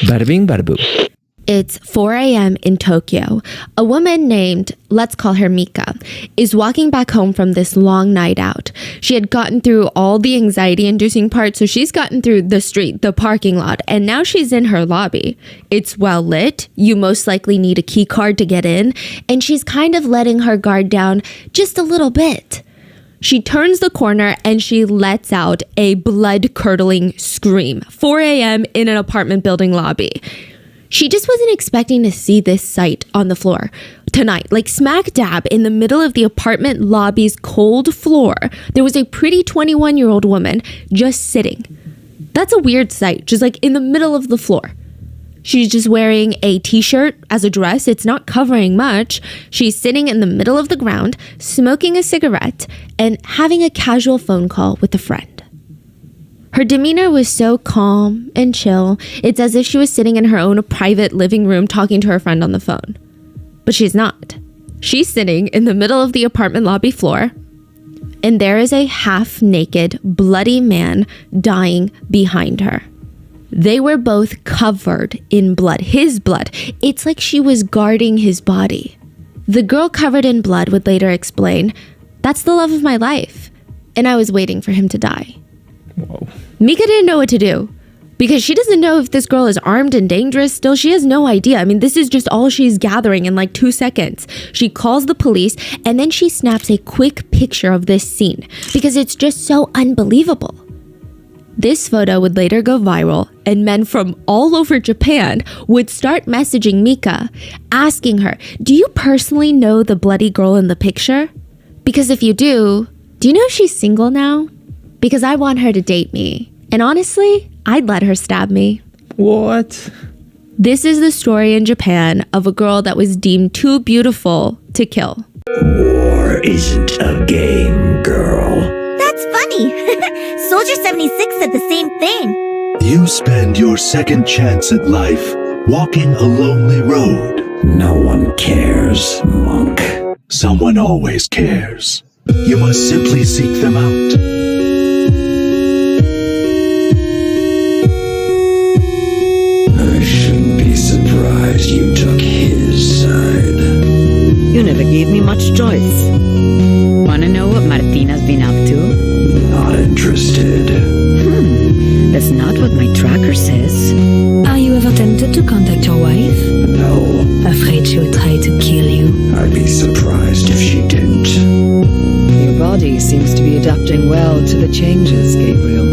Bada bing, bada boo. It's 4 a.m. in Tokyo. A woman named, let's call her Mika, is walking back home from this long night out. She had gotten through all the anxiety-inducing parts, so she's gotten through the street, the parking lot, and now she's in her lobby. It's well lit. You most likely need a key card to get in, and she's kind of letting her guard down just a little bit. She turns the corner and she lets out a blood-curdling scream. 4 a.m. in an apartment building lobby. She just wasn't expecting to see this sight on the floor tonight. Like smack dab in the middle of the apartment lobby's cold floor, there was a pretty 21-year-old woman just sitting. That's a weird sight, just like in the middle of the floor. She's just wearing a t-shirt as a dress. It's not covering much. She's sitting in the middle of the ground, smoking a cigarette, and having a casual phone call with a friend. Her demeanor was so calm and chill. It's as if she was sitting in her own private living room talking to her friend on the phone. But she's not. She's sitting in the middle of the apartment lobby floor, and there is a half-naked, bloody man dying behind her. They were both covered in blood, his blood. It's like she was guarding his body. The girl covered in blood would later explain, "That's the love of my life, and I was waiting for him to die." Whoa. Mika didn't know what to do because she doesn't know if this girl is armed and dangerous still. She has no idea. I mean, this is just all she's gathering in like 2 seconds. She calls the police and then she snaps a quick picture of this scene because it's just so unbelievable. This photo would later go viral and men from all over Japan would start messaging Mika, asking her, "Do you personally know the bloody girl in the picture? Because if you do you know she's single now? Because I want her to date me. And honestly, I'd let her stab me." What? This is the story in Japan of a girl that was deemed too beautiful to kill. War isn't a game, girl. That's funny. Soldier 76 said the same thing. You spend your second chance at life walking a lonely road. No one cares, monk. Someone always cares. You must simply seek them out. I shouldn't be surprised you took his side. You never gave me much choice. Wanna know what Martina's been up to? Not interested. That's not what my tracker says. Are you ever tempted to contact your wife? No, Afraid she would try to kill you? I'd be surprised if she didn't. Your body seems to be adapting well to the changes, Gabriel.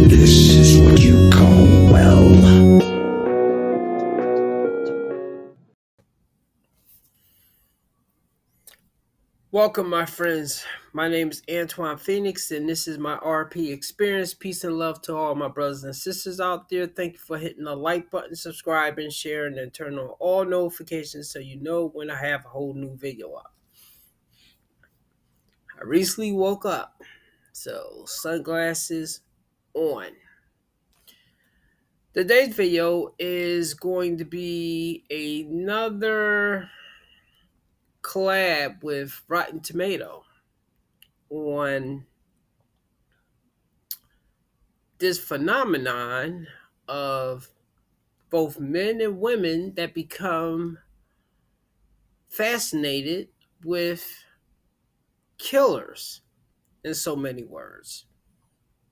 This is what you call well. Welcome, my friends. My name is Antoine Phoenix, and this is my RP experience. Peace and love to all my brothers and sisters out there. Thank you for hitting the like button, subscribing, sharing, and turn on all notifications so you know when I have a whole new video up. I recently woke up, so sunglasses on. Today's video is going to be another collab with Rotten Tomato on this phenomenon of both men and women that become fascinated with killers, in so many words.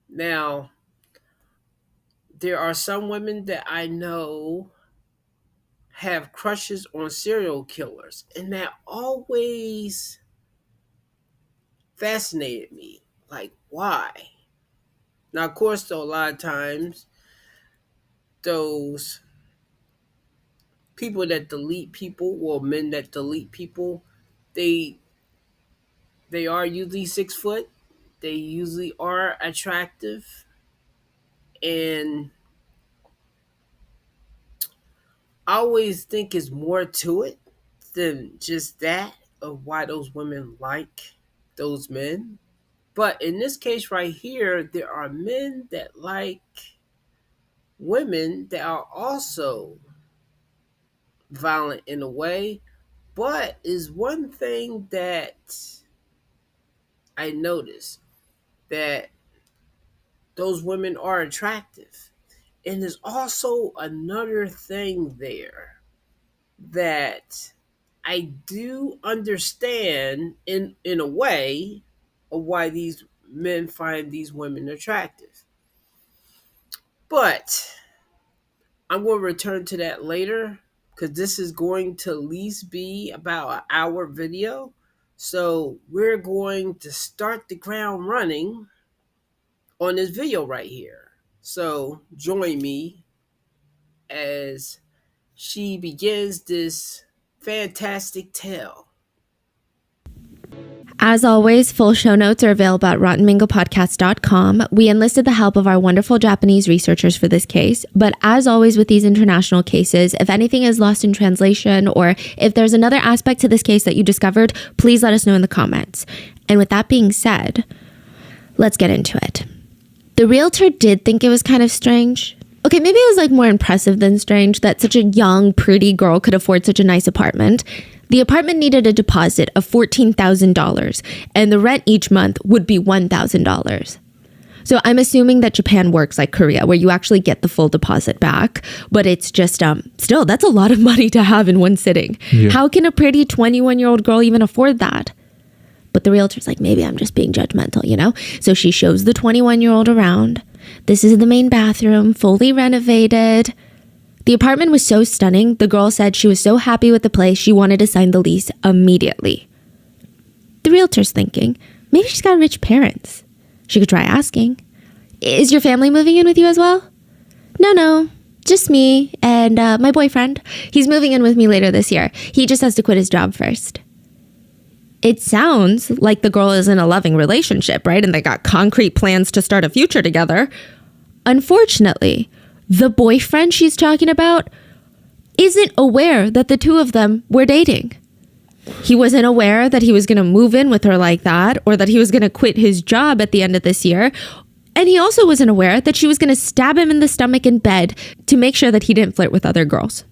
Now, there are some women that I know have crushes on serial killers, and that always fascinated me. Like, why? Now, of course, though, a lot of times, those people that delete people, or men that delete people, they are usually 6 foot. They usually are attractive, and I always think it's more to it than just that of why those women like those men. But in this case right here, there are men that like women that are also violent in a way, but is one thing that I noticed, that those women are attractive. And there's also another thing there that I do understand in a way of why these men find these women attractive. But I'm going to return to that later because this is going to at least be about an hour video. So we're going to start the ground running on this video right here. So join me as she begins this fantastic tale. As always, full show notes are available at rottenmangopodcast.com. We enlisted the help of our wonderful Japanese researchers for this case, but as always with these international cases, if anything is lost in translation or if there's another aspect to this case that you discovered, please let us know in the comments. And with that being said, let's get into it. The realtor did think it was kind of strange. Okay, maybe it was like more impressive than strange that such a young, pretty girl could afford such a nice apartment. The apartment needed a deposit of $14,000, and the rent each month would be $1,000. So I'm assuming that Japan works like Korea, where you actually get the full deposit back, but it's just, still, that's a lot of money to have in one sitting. Yeah. How can a pretty 21-year-old girl even afford that? But the realtor's like, maybe I'm just being judgmental, you know? So she shows the 21-year-old around. This is the main bathroom, fully renovated. The apartment was so stunning, the girl said she was so happy with the place, she wanted to sign the lease immediately. The realtor's thinking, maybe she's got rich parents. She could try asking. Is your family moving in with you as well? No, just me and my boyfriend. He's moving in with me later this year. He just has to quit his job first. It sounds like the girl is in a loving relationship, right? And they got concrete plans to start a future together. Unfortunately, the boyfriend she's talking about isn't aware that the two of them were dating. He wasn't aware that he was going to move in with her like that, or that he was going to quit his job at the end of this year. And he also wasn't aware that she was going to stab him in the stomach in bed to make sure that he didn't flirt with other girls.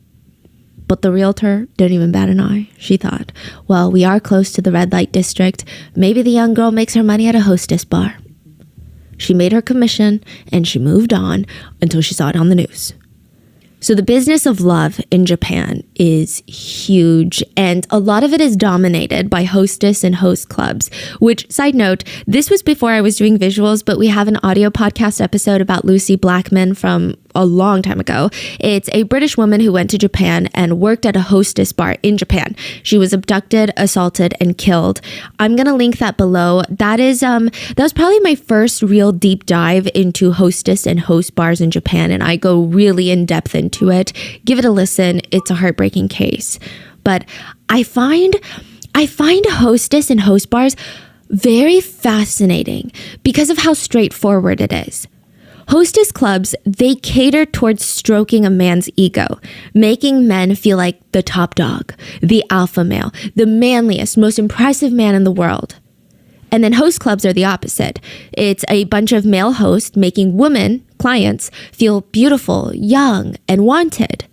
But the realtor didn't even bat an eye. She thought, well, we are close to the red light district. Maybe the young girl makes her money at a hostess bar. She made her commission and she moved on until she saw it on the news. So the business of love in Japan is huge, and a lot of it is dominated by hostess and host clubs, which, side note, this was before I was doing visuals, but we have an audio podcast episode about Lucy Blackman from a long time ago. It's a British woman who went to Japan and worked at a hostess bar in Japan. She was abducted, assaulted, and killed. I'm going to link that below. That was probably my first real deep dive into hostess and host bars in Japan, and I go really in depth into it. Give it a listen. It's a heartbreaking case. But I find hostess and host bars very fascinating because of how straightforward it is. Hostess clubs, they cater towards stroking a man's ego, making men feel like the top dog, the alpha male, the manliest, most impressive man in the world. And then host clubs are the opposite. It's a bunch of male hosts making women, clients, feel beautiful, young, and wanted.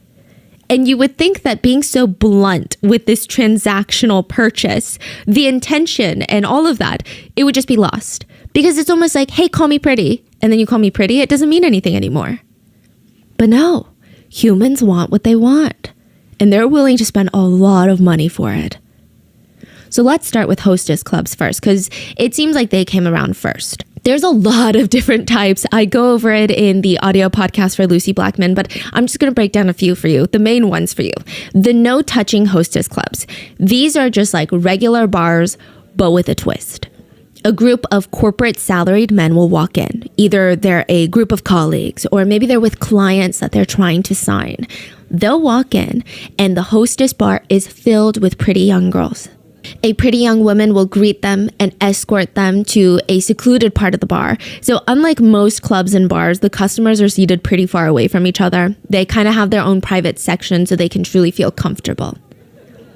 And you would think that being so blunt with this transactional purchase, the intention and all of that, it would just be lost. Because it's almost like, hey, call me pretty. And then you call me pretty. It doesn't mean anything anymore. But no, humans want what they want. And they're willing to spend a lot of money for it. So let's start with hostess clubs first, because it seems like they came around first. There's a lot of different types. I go over it in the audio podcast for Lucy Blackman, but I'm just going to break down a few for you, the main ones for you. The no-touching hostess clubs. These are just like regular bars, but with a twist. A group of corporate salaried men will walk in. Either they're a group of colleagues, or maybe they're with clients that they're trying to sign. They'll walk in, and the hostess bar is filled with pretty young girls. A pretty young woman will greet them and escort them to a secluded part of the bar. So unlike most clubs and bars, the customers are seated pretty far away from each other. They kind of have their own private section so they can truly feel comfortable.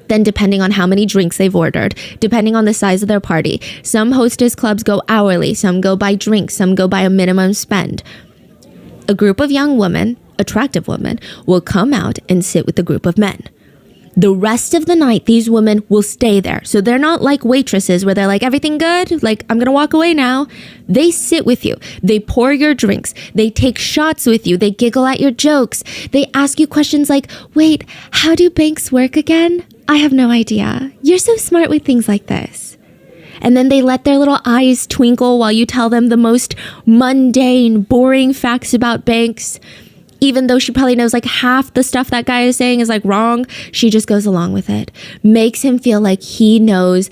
Then depending on how many drinks they've ordered, depending on the size of their party, some hostess clubs go hourly, some go by drinks, some go by a minimum spend. A group of young women, attractive women, will come out and sit with a group of men. The rest of the night, these women will stay there. So they're not like waitresses where they're like, everything good? Like, I'm going to walk away now. They sit with you. They pour your drinks. They take shots with you. They giggle at your jokes. They ask you questions like, wait, how do banks work again? I have no idea. You're so smart with things like this. And then they let their little eyes twinkle while you tell them the most mundane, boring facts about banks. Even though she probably knows like half the stuff that guy is saying is like wrong, she just goes along with it. Makes him feel like he knows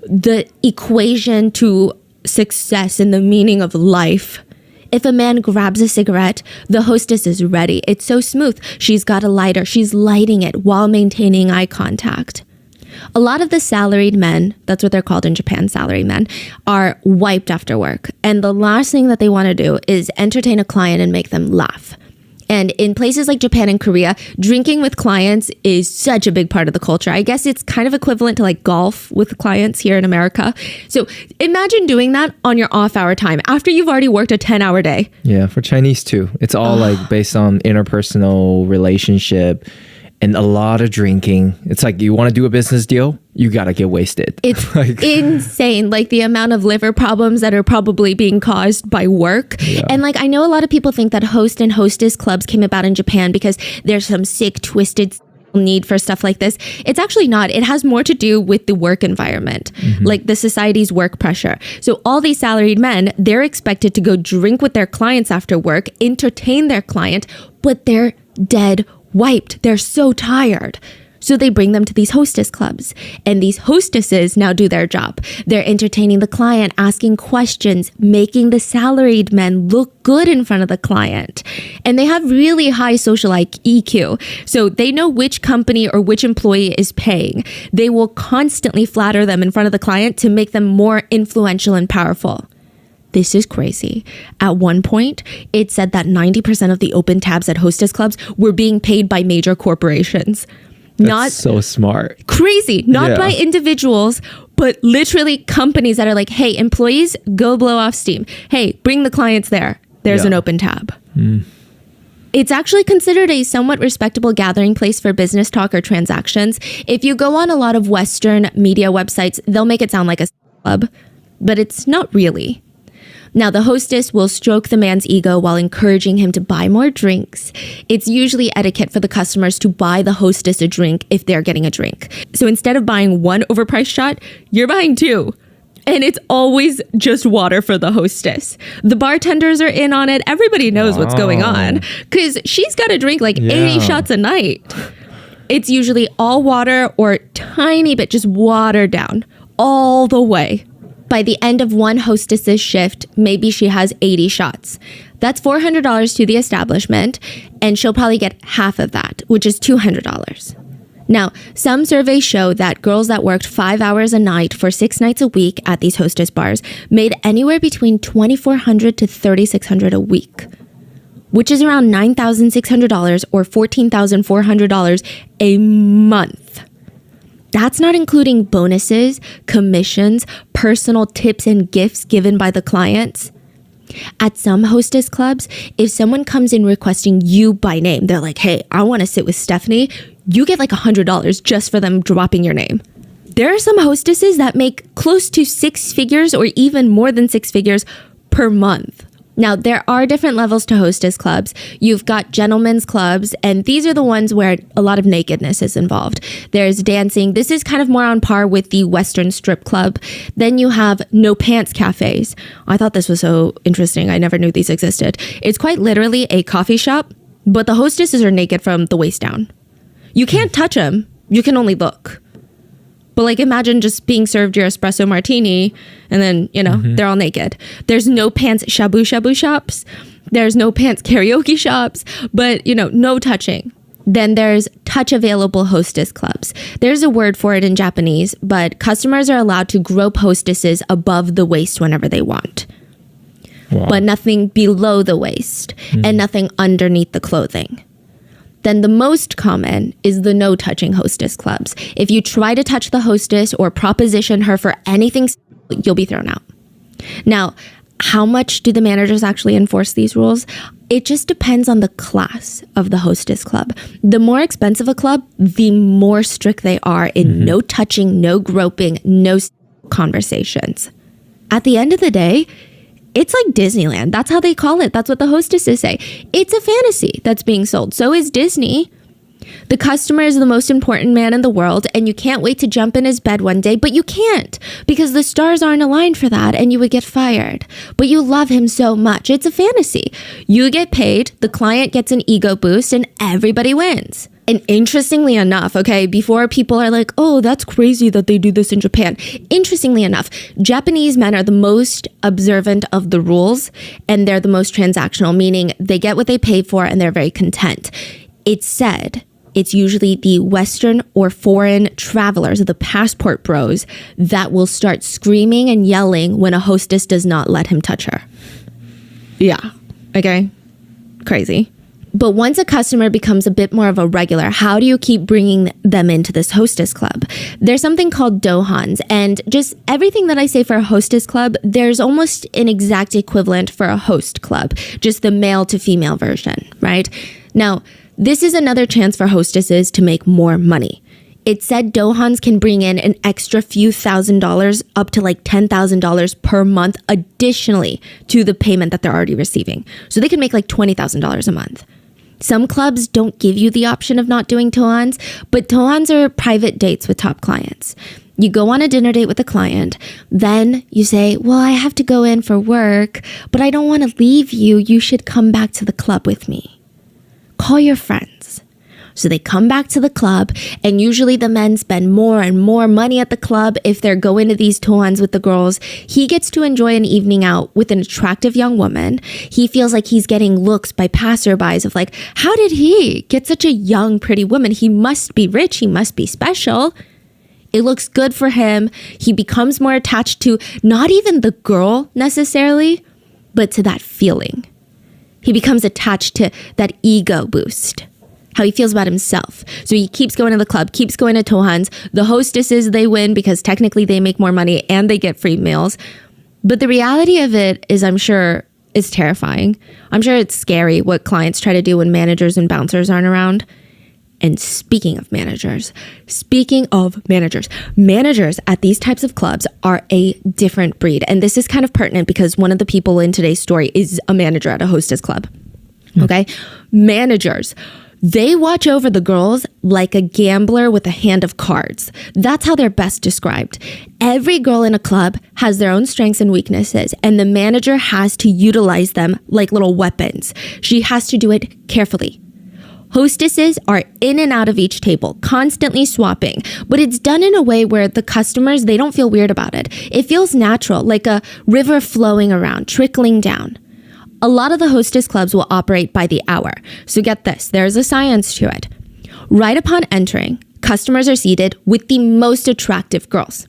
the equation to success and the meaning of life. If a man grabs a cigarette, the hostess is ready. It's so smooth. She's got a lighter. She's lighting it while maintaining eye contact. A lot of the salaried men, that's what they're called in Japan, salaried men, are wiped after work. And the last thing that they want to do is entertain a client and make them laugh. And in places like Japan and Korea, drinking with clients is such a big part of the culture. I guess it's kind of equivalent to like golf with clients here in America. So imagine doing that on your off-hour time after you've already worked a 10-hour day. Yeah, for Chinese too. It's all like based on interpersonal relationship and a lot of drinking. It's like you want to do a business deal, you got to get wasted. It's like, insane, like the amount of liver problems that are probably being caused by work. Yeah. And like I know a lot of people think that host and hostess clubs came about in Japan because there's some sick, twisted need for stuff like this. It's actually not. It has more to do with the work environment, like the society's work pressure. So all these salaried men, they're expected to go drink with their clients after work, entertain their client, but they're dead wiped. They're so tired. So they bring them to these hostess clubs, and these hostesses now do their job. They're entertaining the client, asking questions, making the salaried men look good in front of the client. And they have really high social EQ. So they know which company or which employee is paying. They will constantly flatter them in front of the client to make them more influential and powerful. This is crazy. At one point, it said that 90% of the open tabs at hostess clubs were being paid by major corporations. that's so smart. Crazy. Not Yeah. by individuals, but literally companies that are like, hey, employees, go blow off steam. Hey, bring the clients there. There's an open tab. It's actually considered a somewhat respectable gathering place for business talk or transactions. If you go on a lot of Western media websites, they'll make it sound like a club, but it's not really. Now, the hostess will stroke the man's ego while encouraging him to buy more drinks. It's usually etiquette for the customers to buy the hostess a drink if they're getting a drink. So instead of buying one overpriced shot, you're buying two. And it's always just water for the hostess. The bartenders are in on it. Everybody knows what's going on because she's got to drink like 80 shots a night. It's usually all water or tiny bit, just watered down all the way. By the end of one hostess's shift, maybe she has 80 shots. That's $400 to the establishment, and she'll probably get half of that, which is $200. Now, some surveys show that girls that worked 5 hours a night for 6 nights a week at these hostess bars made anywhere between $2,400 to $3,600 a week, which is around $9,600 or $14,400 a month. That's not including bonuses, commissions, personal tips and gifts given by the clients. At some hostess clubs, if someone comes in requesting you by name, they're like, hey, I want to sit with Stephanie, you get like $100 just for them dropping your name. There are some hostesses that make close to 6 figures or even more than 6 figures per month. Now, there are different levels to hostess clubs. You've got gentlemen's clubs, and these are the ones where a lot of nakedness is involved. There's dancing. This is kind of more on par with the Western strip club. Then you have no pants cafes. I thought this was so interesting. I never knew these existed. It's quite literally a coffee shop, but the hostesses are naked from the waist down. You can't touch them. You can only look. But like imagine just being served your espresso martini and then, they're all naked. There's no pants shabu-shabu shops. There's no pants karaoke shops, but, no touching. Then there's touch available hostess clubs. There's a word for it in Japanese, but customers are allowed to grope hostesses above the waist whenever they want. Wow. But nothing below the waist and nothing underneath the clothing. Then the most common is the no touching hostess clubs. If you try to touch the hostess or proposition her for anything, you'll be thrown out. Now, how much do the managers actually enforce these rules? It just depends on the class of the hostess club. The more expensive a club, the more strict they are in no touching, no groping, no conversations. At the end of the day, it's like Disneyland. That's how they call it. That's what the hostesses say. It's a fantasy that's being sold. So is Disney. The customer is the most important man in the world, and you can't wait to jump in his bed one day, but you can't because the stars aren't aligned for that and you would get fired. But you love him so much. It's a fantasy. You get paid, the client gets an ego boost, and everybody wins. And interestingly enough, okay, before people are like, oh, that's crazy that they do this in Japan. Interestingly enough, Japanese men are the most observant of the rules, and they're the most transactional, meaning they get what they pay for and they're very content. It's said it's usually the Western or foreign travelers, the passport bros, that will start screaming and yelling when a hostess does not let him touch her. Yeah. Okay. Crazy. But once a customer becomes a bit more of a regular, how do you keep bringing them into this hostess club? There's something called dohans, and just everything that I say for a hostess club, there's almost an exact equivalent for a host club, just the male to female version, right? Now, this is another chance for hostesses to make more money. It said dohans can bring in an extra few $1,000s up to like $10,000 per month additionally to the payment that they're already receiving. So they can make like $20,000 a month. Some clubs don't give you the option of not doing dohans, but dohans are private dates with top clients. You go on a dinner date with a client, then you say, well, I have to go in for work, but I don't want to leave you. You should come back to the club with me. Call your friends. So they come back to the club, and usually the men spend more and more money at the club if they're going to these dohans with the girls. He gets to enjoy an evening out with an attractive young woman. He feels like he's getting looks by passerbys of like, how did he get such a young, pretty woman? He must be rich. He must be special. It looks good for him. He becomes more attached to not even the girl necessarily, but to that feeling. He becomes attached to that ego boost, how he feels about himself. So he keeps going to the club, keeps going to dohans. The hostesses, they win because technically they make more money and they get free meals. But the reality of it is, I'm sure, it's terrifying. I'm sure it's scary what clients try to do when managers and bouncers aren't around. And speaking of managers at these types of clubs are a different breed. And this is kind of pertinent because one of the people in today's story is a manager at a hostess club. Okay? Managers, they watch over the girls like a gambler with a hand of cards. That's how they're best described. Every girl in a club has their own strengths and weaknesses, and the manager has to utilize them like little weapons. She has to do it carefully. Hostesses are in and out of each table, constantly swapping, but it's done in a way where the customers, they don't feel weird about it. It feels natural, like a river flowing around, trickling down. A lot of the hostess clubs will operate by the hour. So get this, there's a science to it. Right upon entering, customers are seated with the most attractive girls.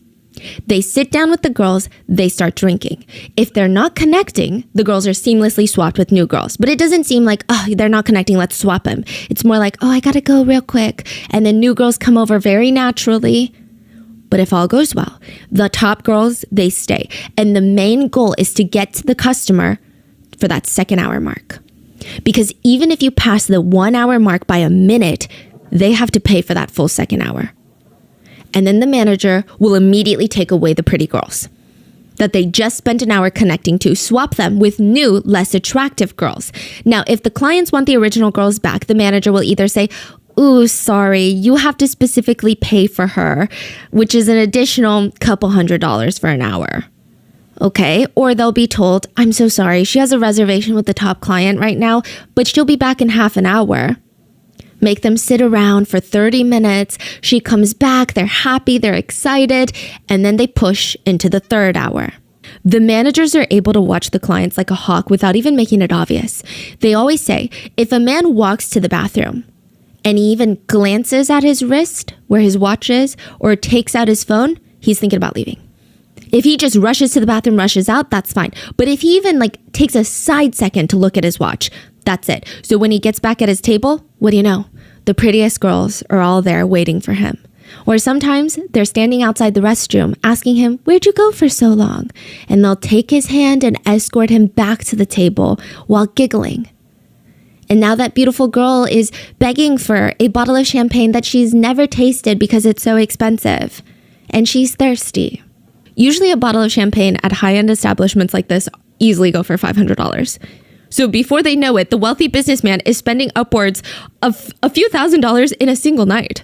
They sit down with the girls, they start drinking. If they're not connecting, the girls are seamlessly swapped with new girls. But it doesn't seem like, oh, they're not connecting, let's swap them. It's more like, oh, I gotta go real quick. And then new girls come over very naturally. But if all goes well, the top girls, they stay. And the main goal is to get to the customer for that second hour mark. Because even if you pass the 1 hour mark by a minute, they have to pay for that full second hour. And then the manager will immediately take away the pretty girls that they just spent an hour connecting to, swap them with new, less attractive girls. Now, if the clients want the original girls back, the manager will either say, ooh, sorry, you have to specifically pay for her, which is an additional couple $100s for an hour. Okay, or they'll be told, I'm so sorry, she has a reservation with the top client right now, but she'll be back in half an hour. Make them sit around for 30 minutes. She comes back, they're happy, they're excited, and then they push into the third hour. The managers are able to watch the clients like a hawk without even making it obvious. They always say, if a man walks to the bathroom and he even glances at his wrist where his watch is or takes out his phone, he's thinking about leaving. If he just rushes to the bathroom, rushes out, that's fine. But if he even takes a side second to look at his watch, that's it. So when he gets back at his table, what do you know? The prettiest girls are all there waiting for him. Or sometimes they're standing outside the restroom asking him, where'd you go for so long? And they'll take his hand and escort him back to the table while giggling. And now that beautiful girl is begging for a bottle of champagne that she's never tasted because it's so expensive. And she's thirsty. Usually a bottle of champagne at high-end establishments like this easily go for $500. So before they know it, the wealthy businessman is spending upwards of a few $1,000s in a single night.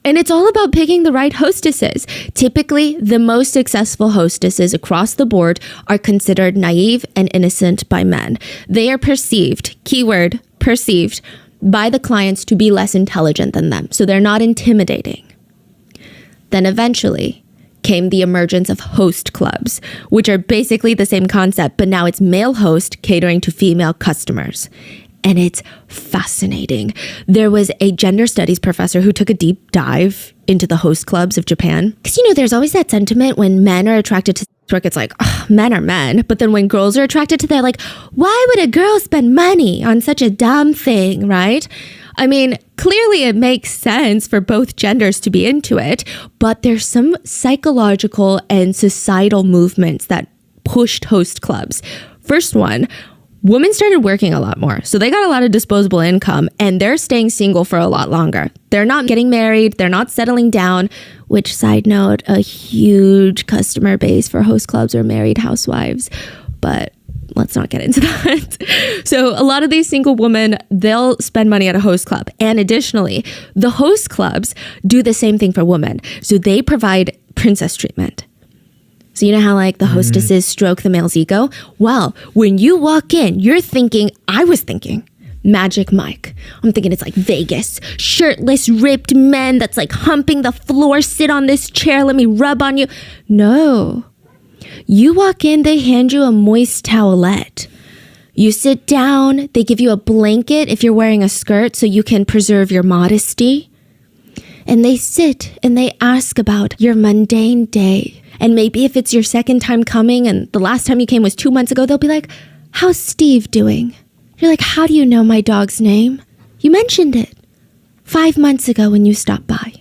And it's all about picking the right hostesses. Typically, the most successful hostesses across the board are considered naive and innocent by men. They are perceived, keyword, perceived, by the clients to be less intelligent than them. So they're not intimidating. Then eventually came the emergence of host clubs, which are basically the same concept, but now it's male host catering to female customers. And it's fascinating. There was a gender studies professor who took a deep dive into the host clubs of Japan. Because, there's always that sentiment when men are attracted to work, it's like, oh, men are men. But then when girls are attracted to, they're like, why would a girl spend money on such a dumb thing, right? I mean, clearly it makes sense for both genders to be into it, but there's some psychological and societal movements that pushed host clubs. First one, women started working a lot more. So they got a lot of disposable income and they're staying single for a lot longer. They're not getting married. They're not settling down, which, side note, a huge customer base for host clubs are married housewives. But let's not get into that. So a lot of these single women, they'll spend money at a host club. And additionally, the host clubs do the same thing for women. So they provide princess treatment. So you know how like the hostesses stroke the male's ego? Well, when you walk in, I was thinking, Magic Mike. I'm thinking it's like Vegas. Shirtless, ripped men that's like humping the floor. Sit on this chair. Let me rub on you. No. You walk in, they hand you a moist towelette. You sit down, they give you a blanket if you're wearing a skirt so you can preserve your modesty. And they sit and they ask about your mundane day. And maybe if it's your second time coming and the last time you came was 2 months ago, they'll be like, how's Steve doing? You're like, how do you know my dog's name? You mentioned it 5 months ago when you stopped by.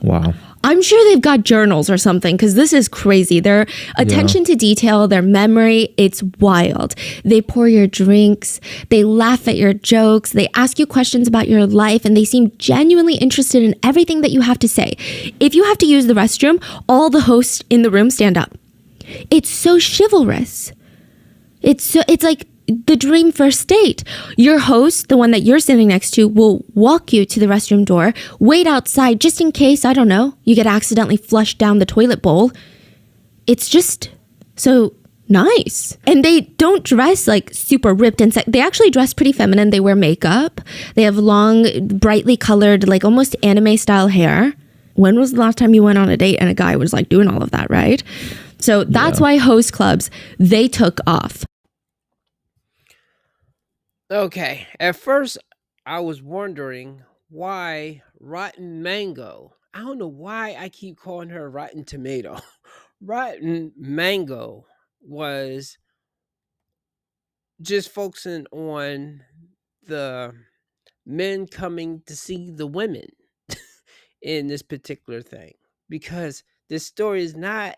Wow. I'm sure they've got journals or something because this is crazy. Their attention to detail, their memory, it's wild. They pour your drinks. They laugh at your jokes. They ask you questions about your life and they seem genuinely interested in everything that you have to say. If you have to use the restroom, all the hosts in the room stand up. It's so chivalrous. It's like the dream first date. Your host, the one that you're sitting next to, will walk you to the restroom door, wait outside just in case, I don't know, you get accidentally flushed down the toilet bowl. It's just so nice. And they don't dress like super ripped and they actually dress pretty feminine. They wear makeup. They have long, brightly colored, like almost anime style hair. When was the last time you went on a date and a guy was like doing all of that, right? So that's why host clubs, they took off. Okay, at first I was wondering why Rotten Mango. I don't know why I keep calling her Rotten Tomato. Rotten Mango was just focusing on the men coming to see the women in this particular thing because this story is not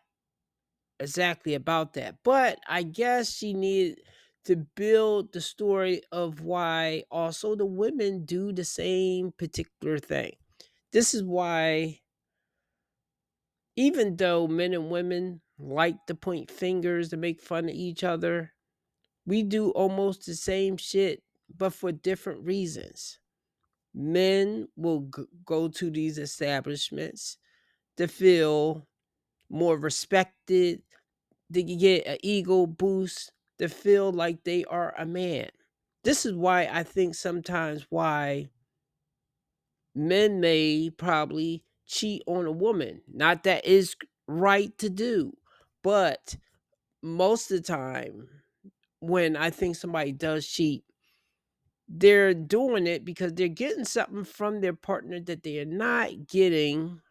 exactly about that. But I guess she needed to build the story of why also the women do the same particular thing. This is why, even though men and women like to point fingers to make fun of each other, we do almost the same shit, but for different reasons. Men will go to these establishments to feel more respected, to get an ego boost, to feel like they are a man. This is why I think sometimes why men may probably cheat on a woman. Not that is right to do, but most of the time when I think somebody does cheat, they're doing it because they're getting something from their partner that they are not getting.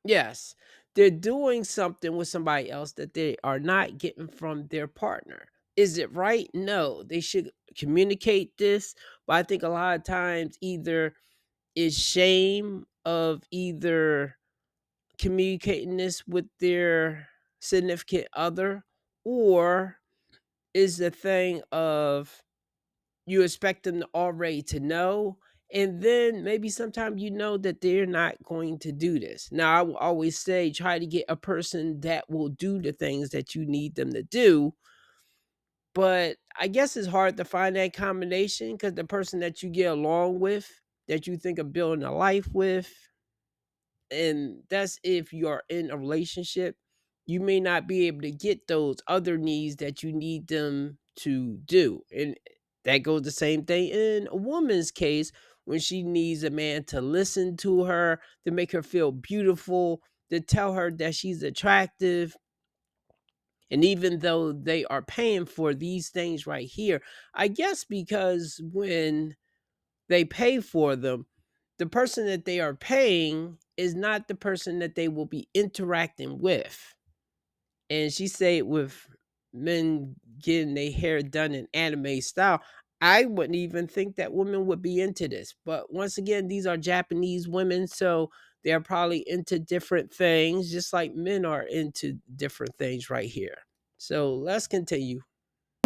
Yes, they're doing something with somebody else that they are not getting from their partner. Is it right? No, they should communicate this. But I think a lot of times either is shame of either communicating this with their significant other, or is the thing of you expect them to already to know, and then maybe sometimes you know that they're not going to do this. Now, I will always say try to get a person that will do the things that you need them to do, but I guess it's hard to find that combination because the person that you get along with, that you think of building a life with, and that's if you're in a relationship, you may not be able to get those other needs that you need them to do. And that goes the same thing in a woman's case when she needs a man to listen to her, to make her feel beautiful, to tell her that she's attractive. And even though they are paying for these things right here, I guess because when they pay for them, the person that they are paying is not the person that they will be interacting with. And she said with men getting their hair done in anime style, I wouldn't even think that women would be into this. But once again, these are Japanese women, so they're probably into different things, just like men are into different things right here. So let's continue.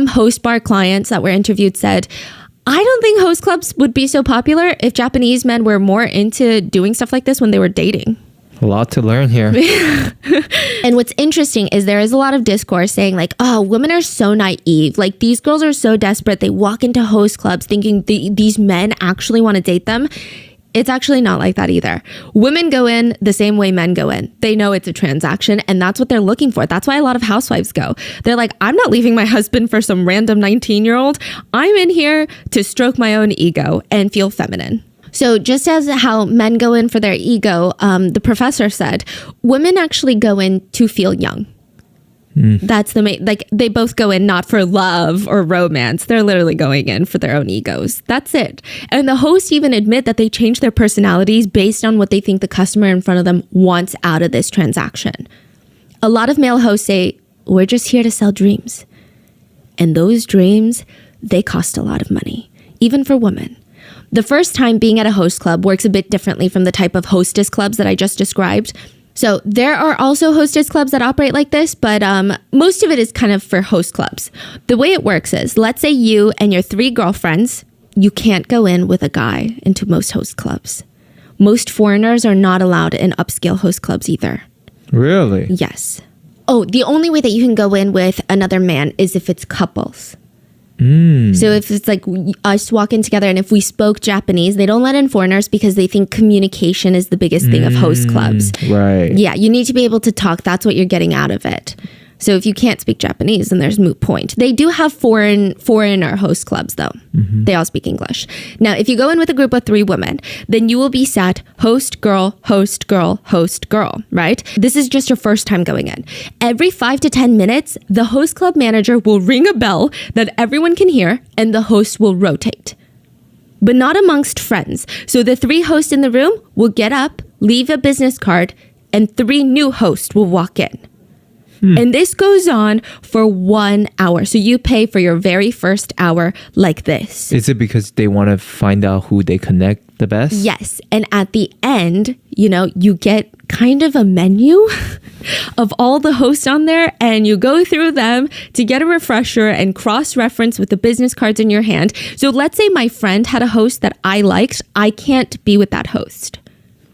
Host bar clients that were interviewed said, I don't think host clubs would be so popular if Japanese men were more into doing stuff like this when they were dating. A lot to learn here. And what's interesting is there is a lot of discourse saying like, oh, women are so naive. Like these girls are so desperate. They walk into host clubs thinking these men actually want to date them. It's actually not like that either. Women go in the same way men go in. They know it's a transaction and that's what they're looking for. That's why a lot of housewives go. They're like, I'm not leaving my husband for some random 19-year-old. I'm in here to stroke my own ego and feel feminine. So just as how men go in for their ego, the professor said, women actually go in to feel young. That's the main, like they both go in not for love or romance. They're literally going in for their own egos. That's it. And the hosts even admit that they change their personalities based on what they think the customer in front of them wants out of this transaction. A lot of male hosts say, we're just here to sell dreams. And those dreams, they cost a lot of money, even for women. The first time being at a host club works a bit differently from the type of hostess clubs that I just described. So there are also hostess clubs that operate like this, but most of it is kind of for host clubs. The way it works is, let's say you and your 3 girlfriends, you can't go in with a guy into most host clubs. Most foreigners are not allowed in upscale host clubs either. Really? Yes. Oh, the only way that you can go in with another man is if it's couples. So if it's like us walking together and if we spoke Japanese, they don't let in foreigners because they think communication is the biggest thing of host clubs. Right. Yeah, you need to be able to talk. That's what you're getting out of it. So if you can't speak Japanese, then there's moot point. They do have foreigner host clubs though. They all speak English. Now, if you go in with a group of 3 women, then you will be sat host girl, host girl, host girl, right? This is just your first time going in. Every 5 to 10 minutes, the host club manager will ring a bell that everyone can hear and the host will rotate. But not amongst friends. So the 3 hosts in the room will get up, leave a business card, and 3 new hosts will walk in. And this goes on for 1 hour. So you pay for your very first hour like this. Is it because they want to find out who they connect the best? Yes. And at the end, you know, you get kind of a menu of all the hosts on there and you go through them to get a refresher and cross-reference with the business cards in your hand. So let's say my friend had a host that I liked. I can't be with that host.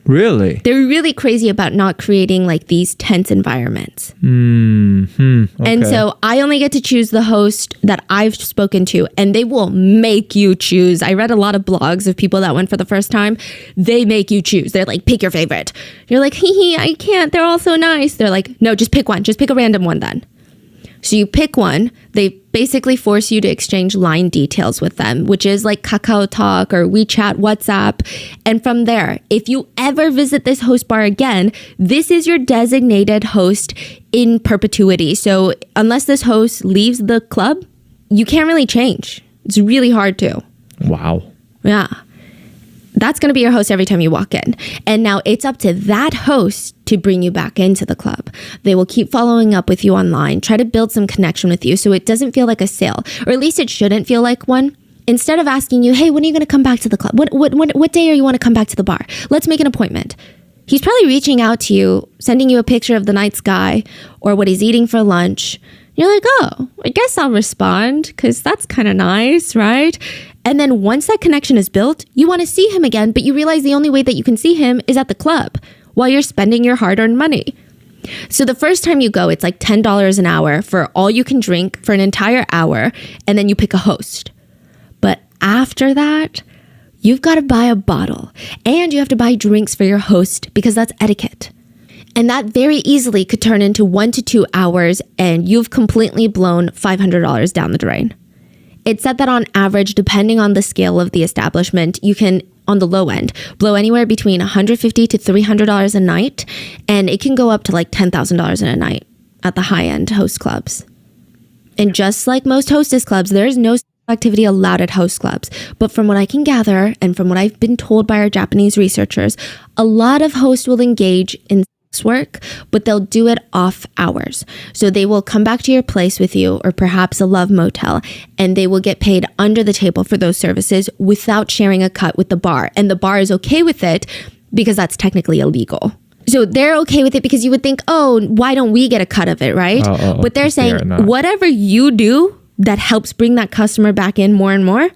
Really? They're really crazy about not creating like these tense environments. Okay. And so I only get to choose the host that I've spoken to and they will make you choose. I read a lot of blogs of people that went for the first time. They make you choose. They're like, pick your favorite. You're like, hee, I can't. They're all so nice. They're like, no, just pick one. Just pick a random one then. So you pick one, they basically force you to exchange line details with them, which is like Kakao Talk or WeChat, WhatsApp. And from there, if you ever visit this host bar again, this is your designated host in perpetuity. So unless this host leaves the club, you can't really change. It's really hard to. Wow. Yeah. That's going to be your host every time you walk in. And now it's up to that host to bring you back into the club. They will keep following up with you online, try to build some connection with you so it doesn't feel like a sale, or at least it shouldn't feel like one. Instead of asking you, hey, when are you going to come back to the club? What day are you want to come back to the bar? Let's make an appointment. He's probably reaching out to you, sending you a picture of the night sky or what he's eating for lunch, You're like, oh, I guess I'll respond because that's kind of nice, right? And then once that connection is built, you want to see him again, but you realize the only way that you can see him is at the club while you're spending your hard-earned money. So the first time you go, it's like $10 an hour for all you can drink for an entire hour, and then you pick a host. But after that, you've got to buy a bottle, and you have to buy drinks for your host because that's etiquette. And that very easily could turn into 1 to 2 hours, and you've completely blown $500 down the drain. It's said that on average, depending on the scale of the establishment, you can, on the low end, blow anywhere between $150 to $300 a night, and it can go up to like $10,000 in a night at the high-end host clubs. And just like most hostess clubs, there is no activity allowed at host clubs. But from what I can gather, and from what I've been told by our Japanese researchers, a lot of hosts will engage in work, but they'll do it off hours. So they will come back to your place with you, or perhaps a love motel, and they will get paid under the table for those services without sharing a cut with the bar. And the bar is okay with it because that's technically illegal. So they're okay with it because you would think, oh, why don't we get a cut of it, right? But they're saying whatever you do that helps bring that customer back in more and more,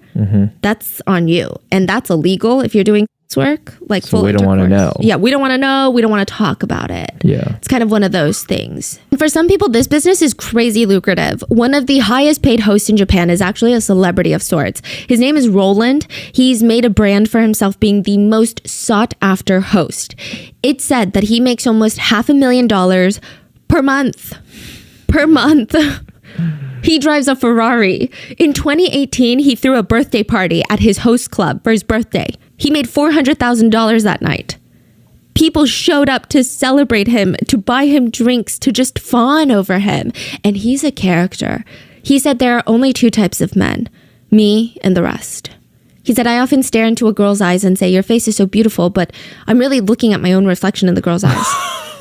that's on you. And that's illegal if you're doing work, like so full we don't want to know. Yeah, we don't want to know. We don't want to talk about it. Yeah. It's kind of one of those things. And for some people, this business is crazy lucrative. One of the highest paid hosts in Japan is actually a celebrity of sorts. His name is Roland. He's made a brand for himself being the most sought after host. It's said that he makes almost $500,000 per month. Per month. He drives a Ferrari. In 2018, he threw a birthday party at his host club for his birthday. He made $400,000 that night. People showed up to celebrate him, to buy him drinks, to just fawn over him. And he's a character. He said there are only 2 types of men, me and the rest. He said, I often stare into a girl's eyes and say, your face is so beautiful, but I'm really looking at my own reflection in the girl's eyes.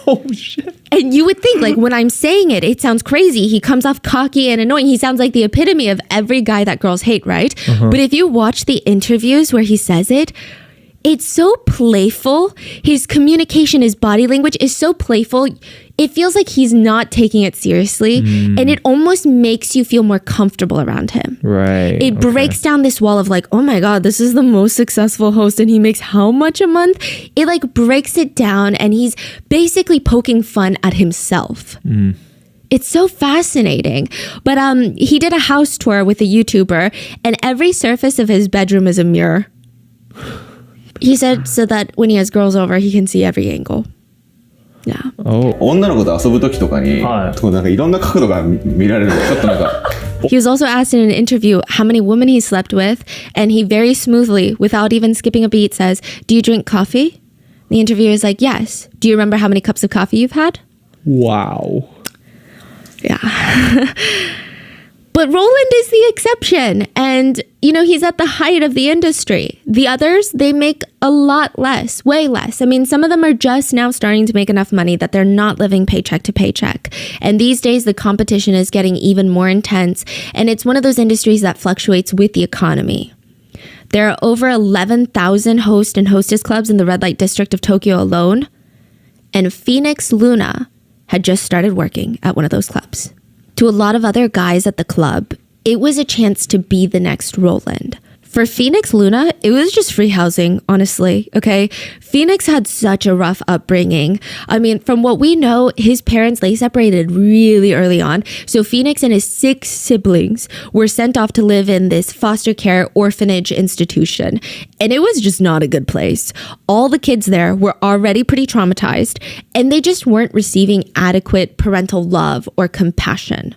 Oh, shit. And you would think, like, when I'm saying it, it sounds crazy. He comes off cocky and annoying. He sounds like the epitome of every guy that girls hate, right? But if you watch the interviews where he says it, it's so playful. His communication, his body language is so playful. It feels like he's not taking it seriously. And it almost makes you feel more comfortable around him. Right. It breaks down this wall of like, oh my God, this is the most successful host and he makes how much a month? It like breaks it down and he's basically poking fun at himself. It's so fascinating. But he did a house tour with a YouTuber and every surface of his bedroom is a mirror. He said so that when he has girls over, he can see every angle. Yeah. 女の子と遊ぶ時とかに、なんかいろんな角度が見られる。ちょっとなんか。He was also asked in an interview how many women he slept with, and he very smoothly, without even skipping a beat, says, "Do you drink coffee?" The interviewer is like, "Yes." "Do you remember how many cups of coffee you've had?" Wow. Yeah. But Roland is the exception. And, you know, he's at the height of the industry. The others, they make a lot less, way less. I mean, some of them are just now starting to make enough money that they're not living paycheck to paycheck. And these days, the competition is getting even more intense. And it's one of those industries that fluctuates with the economy. There are over 11,000 host and hostess clubs in the red light district of Tokyo alone. And Phoenix Luna had just started working at one of those clubs. To a lot of other guys at the club, it was a chance to be the next Roland. For Phoenix Luna, it was just free housing, honestly, okay? Phoenix had such a rough upbringing. I mean, from what we know, his parents, they separated really early on. So Phoenix and his 6 siblings were sent off to live in this foster care orphanage institution. And it was just not a good place. All the kids there were already pretty traumatized, and they just weren't receiving adequate parental love or compassion.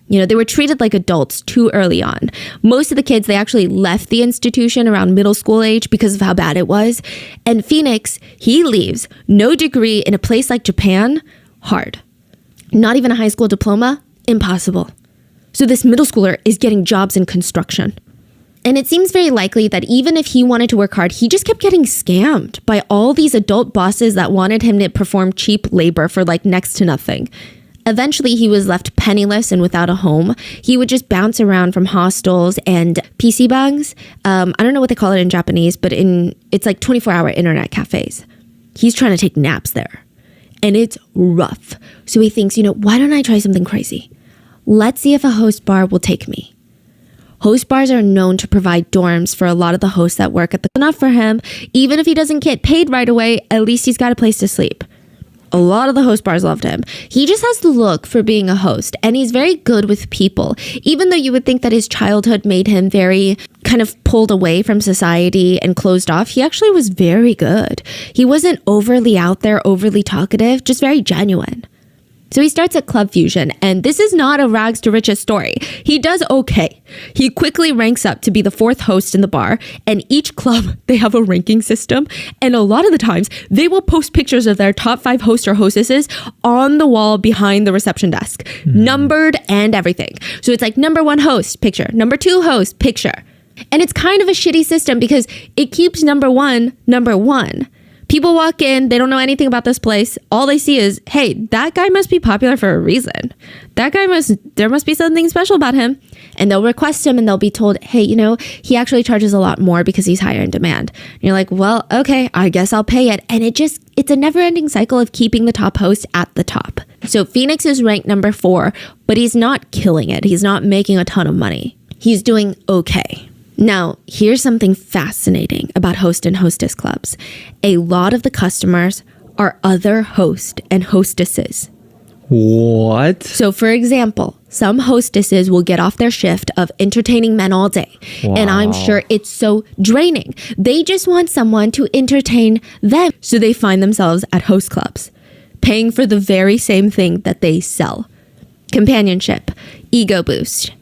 You know, they were treated like adults too early on. Most of the kids, they actually left the institution around middle school age because of how bad it was. And Phoenix, he leaves, no degree in a place like Japan, hard. Not even a high school diploma, impossible. So this middle schooler is getting jobs in construction. And it seems very likely that even if he wanted to work hard, he just kept getting scammed by all these adult bosses that wanted him to perform cheap labor for like next to nothing. Eventually, he was left penniless and without a home. He would just bounce around from hostels and PC bangs. I don't know what they call it in Japanese, but it's like 24-hour internet cafes. He's trying to take naps there. And it's rough. So he thinks, you know, why don't I try something crazy? let's see if a host bar will take me. Host bars are known to provide dorms for a lot of the hosts that work at the enough for him. Even if he doesn't get paid right away, at least he's got a place to sleep. A lot of the host bars loved him. He just has the look for being a host, and he's very good with people. Even though you would think that his childhood made him very kind of pulled away from society and closed off, he actually was very good. He wasn't overly out there, overly talkative, just very genuine. So he starts at Club Fusion, and this is not a rags to riches story. He does okay. He quickly ranks up to be the 4th host in the bar, and each club, they have a ranking system, and a lot of the times, they will post pictures of their top 5 hosts or hostesses on the wall behind the reception desk, numbered and everything. So it's like number 1 host, picture, number 2 host, picture. And it's kind of a shitty system because it keeps number 1, number 1. People walk in, they don't know anything about this place. All they see is, hey, that guy must be popular for a reason. There must be something special about him. And they'll request him and they'll be told, hey, he actually charges a lot more because he's higher in demand. And you're like, well, okay, I guess I'll pay it. And it's a never ending cycle of keeping the top host at the top. So Phoenix is ranked number 4, but he's not killing it. He's not making a ton of money. He's doing okay. Now, here's something fascinating about host and hostess clubs. A lot of the customers are other host and hostesses. What? So, for example, some hostesses will get off their shift of entertaining men all day. Wow. And I'm sure it's so draining. They just want someone to entertain them. So they find themselves at host clubs, paying for the very same thing that they sell. Companionship, ego boost,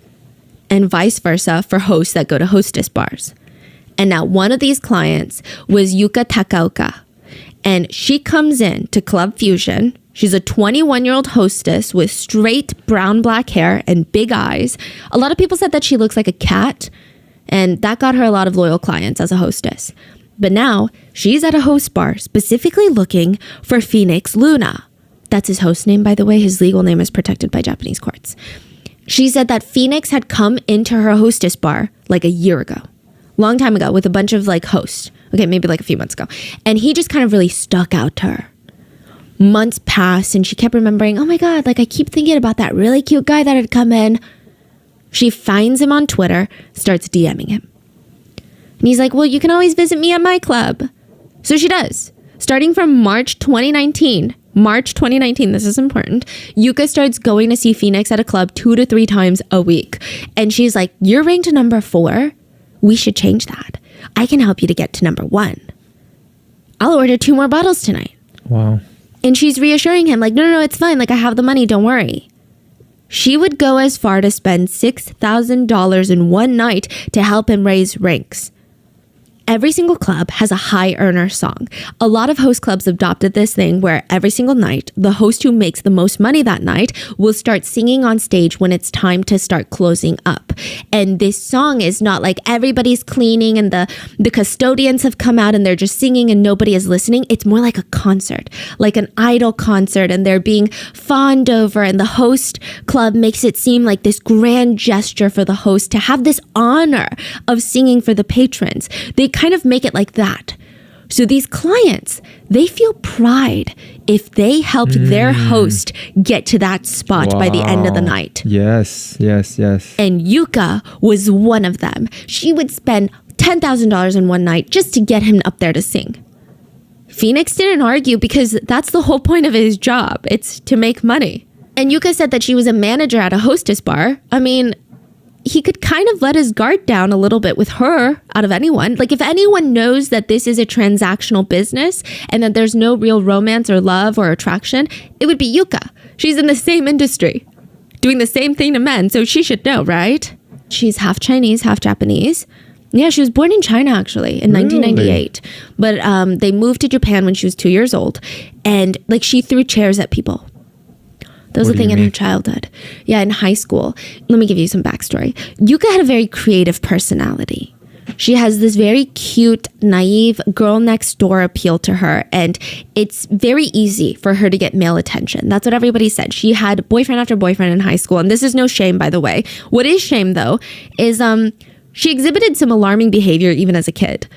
and vice versa for hosts that go to hostess bars. And now one of these clients was Yuka Takaoka. And she comes in to Club Fusion. She's a 21-year-old hostess with straight brown-black hair and big eyes. A lot of people said that she looks like a cat, and that got her a lot of loyal clients as a hostess. But now she's at a host bar specifically looking for Phoenix Luna. That's his host name, by the way. His legal name is protected by Japanese courts. She said that Phoenix had come into her hostess bar like a year ago, long time ago, with a bunch of hosts. Okay, maybe like a few months ago. And he just kind of really stuck out to her. Months passed and she kept remembering, oh my God, I keep thinking about that really cute guy that had come in. She finds him on Twitter, starts DMing him. And he's like, well, you can always visit me at my club. So she does. Starting from March 2019, this is important, Yuka starts going to see Phoenix at a club 2 to 3 times a week. And she's like, you're ranked number 4. We should change that. I can help you to get to number 1. I'll order 2 more bottles tonight. Wow. And she's reassuring him no, it's fine. I have the money. Don't worry. She would go as far to spend $6,000 in one night to help him raise ranks. Every single club has a high earner song. A lot of host clubs adopted this thing where every single night, the host who makes the most money that night will start singing on stage when it's time to start closing up. And this song is not like everybody's cleaning and the custodians have come out and they're just singing and nobody is listening. It's more like a concert, like an idol concert, and they're being fawned over, and the host club makes it seem like this grand gesture for the host to have this honor of singing for the patrons. They kind of make it like that. So these clients, they feel pride if they helped their host get to that spot by the end of the night. Yes. And Yuka was one of them. She would spend $10,000 in one night just to get him up there to sing. Phoenix didn't argue because that's the whole point of his job. It's to make money. And Yuka said that she was a manager at a hostess bar. I mean, he could kind of let his guard down a little bit with her out of anyone. If anyone knows that this is a transactional business and that there's no real romance or love or attraction, it would be Yuka. She's in the same industry, doing the same thing to men, so she should know, right? She's half Chinese, half Japanese. Yeah, she was born in China, actually, in 1998. But they moved to Japan when she was 2 years old. And, she threw chairs at people. That was a thing in her childhood. Yeah, in high school. Let me give you some backstory. Yuka had a very creative personality. She has this very cute, naive, girl next door appeal to her. And it's very easy for her to get male attention. That's what everybody said. She had boyfriend after boyfriend in high school. And this is no shame, by the way. What is shame, though, is she exhibited some alarming behavior even as a kid.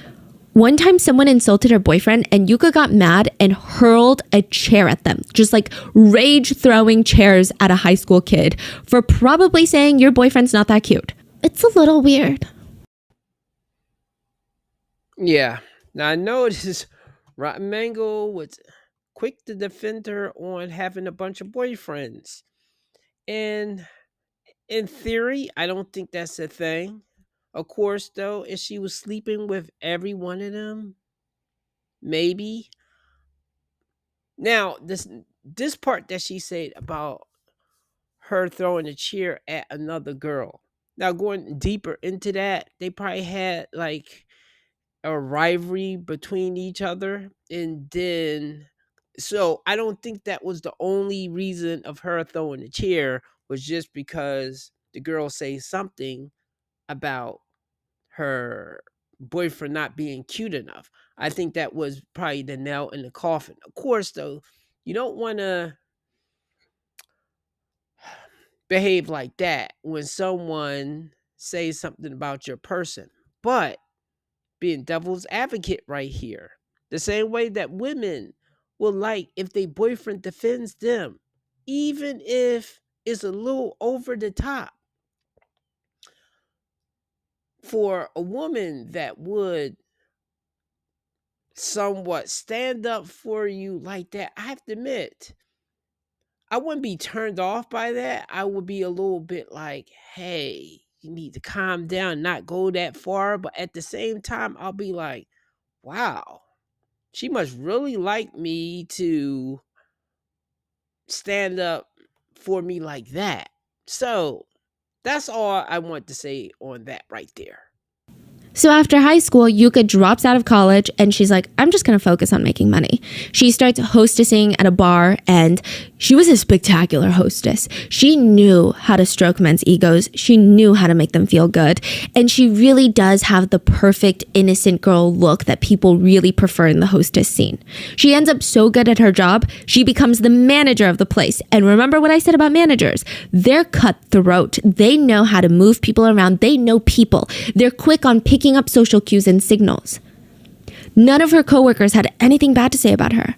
One time someone insulted her boyfriend and Yuka got mad and hurled a chair at them. Just like rage throwing chairs at a high school kid for probably saying your boyfriend's not that cute. It's a little weird. Yeah. Now I noticed Rotten Mango was quick to defend her on having a bunch of boyfriends. And in theory, I don't think that's a thing. Of course, though, if she was sleeping with every one of them, maybe. Now, this part that she said about her throwing a chair at another girl. Now, going deeper into that, they probably had like a rivalry between each other, and then so I don't think that was the only reason of her throwing the chair was just because the girl say something about her boyfriend not being cute enough. I think that was probably the nail in the coffin. Of course, though, you don't want to behave like that when someone says something about your person. But being devil's advocate right here, the same way that women will like if their boyfriend defends them, even if it's a little over the top. For a woman that would somewhat stand up for you like that, I have to admit, I wouldn't be turned off by that. I would be a little bit like, hey, you need to calm down, not go that far. But at the same time, I'll be like, wow, she must really like me to stand up for me like that. So that's all I want to say on that right there. So after high school, Yuka drops out of college and she's like, I'm just going to focus on making money. She starts hostessing at a bar and she was a spectacular hostess. She knew how to stroke men's egos. She knew how to make them feel good. And she really does have the perfect innocent girl look that people really prefer in the hostess scene. She ends up so good at her job, she becomes the manager of the place. And remember what I said about managers? They're cutthroat. They know how to move people around. They know people. They're quick on picking up social cues and signals. None of her coworkers had anything bad to say about her.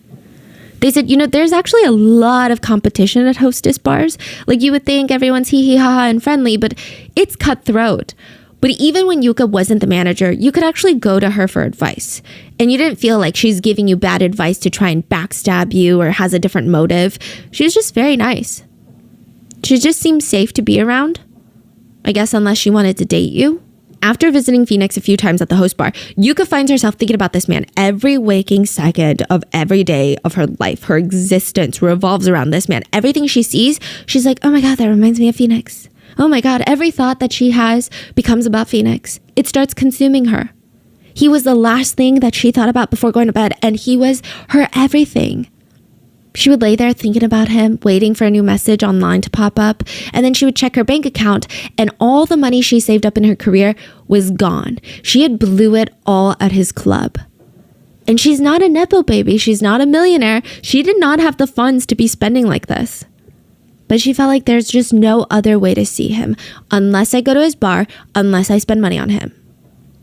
They said, there's actually a lot of competition at hostess bars. Like you would think everyone's hee ha ha and friendly, but it's cutthroat. But even when Yuka wasn't the manager, you could actually go to her for advice. And you didn't feel like she's giving you bad advice to try and backstab you or has a different motive. She was just very nice. She just seemed safe to be around. I guess unless she wanted to date you. After visiting Phoenix a few times at the host bar, Yuka finds herself thinking about this man every waking second of every day of her life. Her existence revolves around this man. Everything she sees, she's like, oh my God, that reminds me of Phoenix. Oh my God, every thought that she has becomes about Phoenix. It starts consuming her. He was the last thing that she thought about before going to bed, and he was her everything. She would lay there thinking about him, waiting for a new message online to pop up, and then she would check her bank account, and all the money she saved up in her career was gone. She had blew it all at his club. And she's not a Nepo baby. She's not a millionaire. She did not have the funds to be spending like this. But she felt like there's just no other way to see him, unless I go to his bar, unless I spend money on him.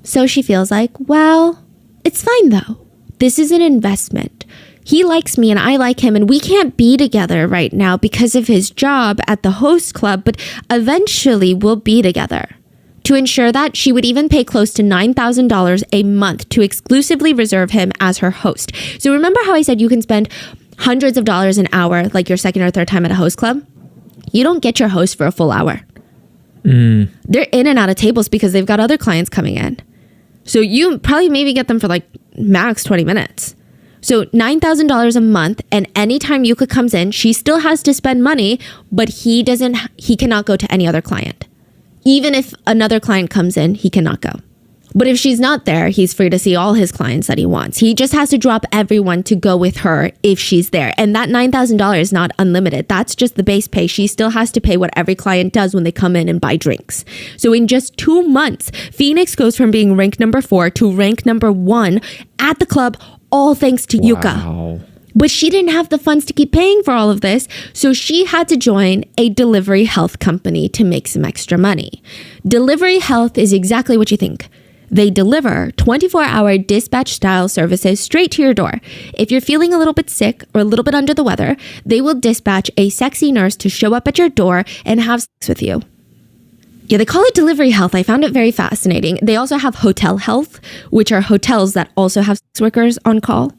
So she feels like, well, it's fine though. This is an investment. He likes me and I like him, and we can't be together right now because of his job at the host club, but eventually we'll be together. To ensure that, she would even pay close to $9,000 a month to exclusively reserve him as her host. So remember how I said you can spend hundreds of dollars an hour, like your second or third time at a host club? You don't get your host for a full hour. They're in and out of tables because they've got other clients coming in. So you probably maybe get them for like max 20 minutes. So $9,000 a month, and anytime Yuka comes in, she still has to spend money, but he cannot go to any other client. Even if another client comes in, he cannot go. But if she's not there, he's free to see all his clients that he wants. He just has to drop everyone to go with her if she's there. And that $9,000 is not unlimited. That's just the base pay. She still has to pay what every client does when they come in and buy drinks. So in just 2 months, Phoenix goes from being ranked number 4 to rank number 1 at the club, all thanks to Yuka. But she didn't have the funds to keep paying for all of this, so she had to join a delivery health company to make some extra money. Delivery health is exactly what you think. They deliver 24-hour dispatch-style services straight to your door. If you're feeling a little bit sick or a little bit under the weather, they will dispatch a sexy nurse to show up at your door and have sex with you. Yeah, they call it delivery health. I found it very fascinating. They also have hotel health, which are hotels that also have sex workers on call.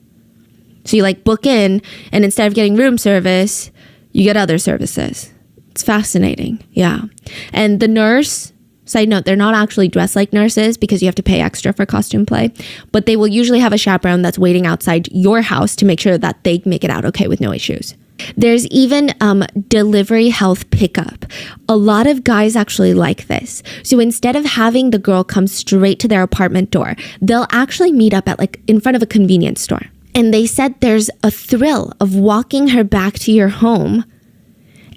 So you like book in, and instead of getting room service, you get other services. It's fascinating. Yeah. And the nurse, side note, they're not actually dressed like nurses because you have to pay extra for costume play, but they will usually have a chaperone that's waiting outside your house to make sure that they make it out okay with no issues. There's even delivery health pickup. A lot of guys actually like this. So instead of having the girl come straight to their apartment door, they'll actually meet up at like in front of a convenience store. And they said there's a thrill of walking her back to your home.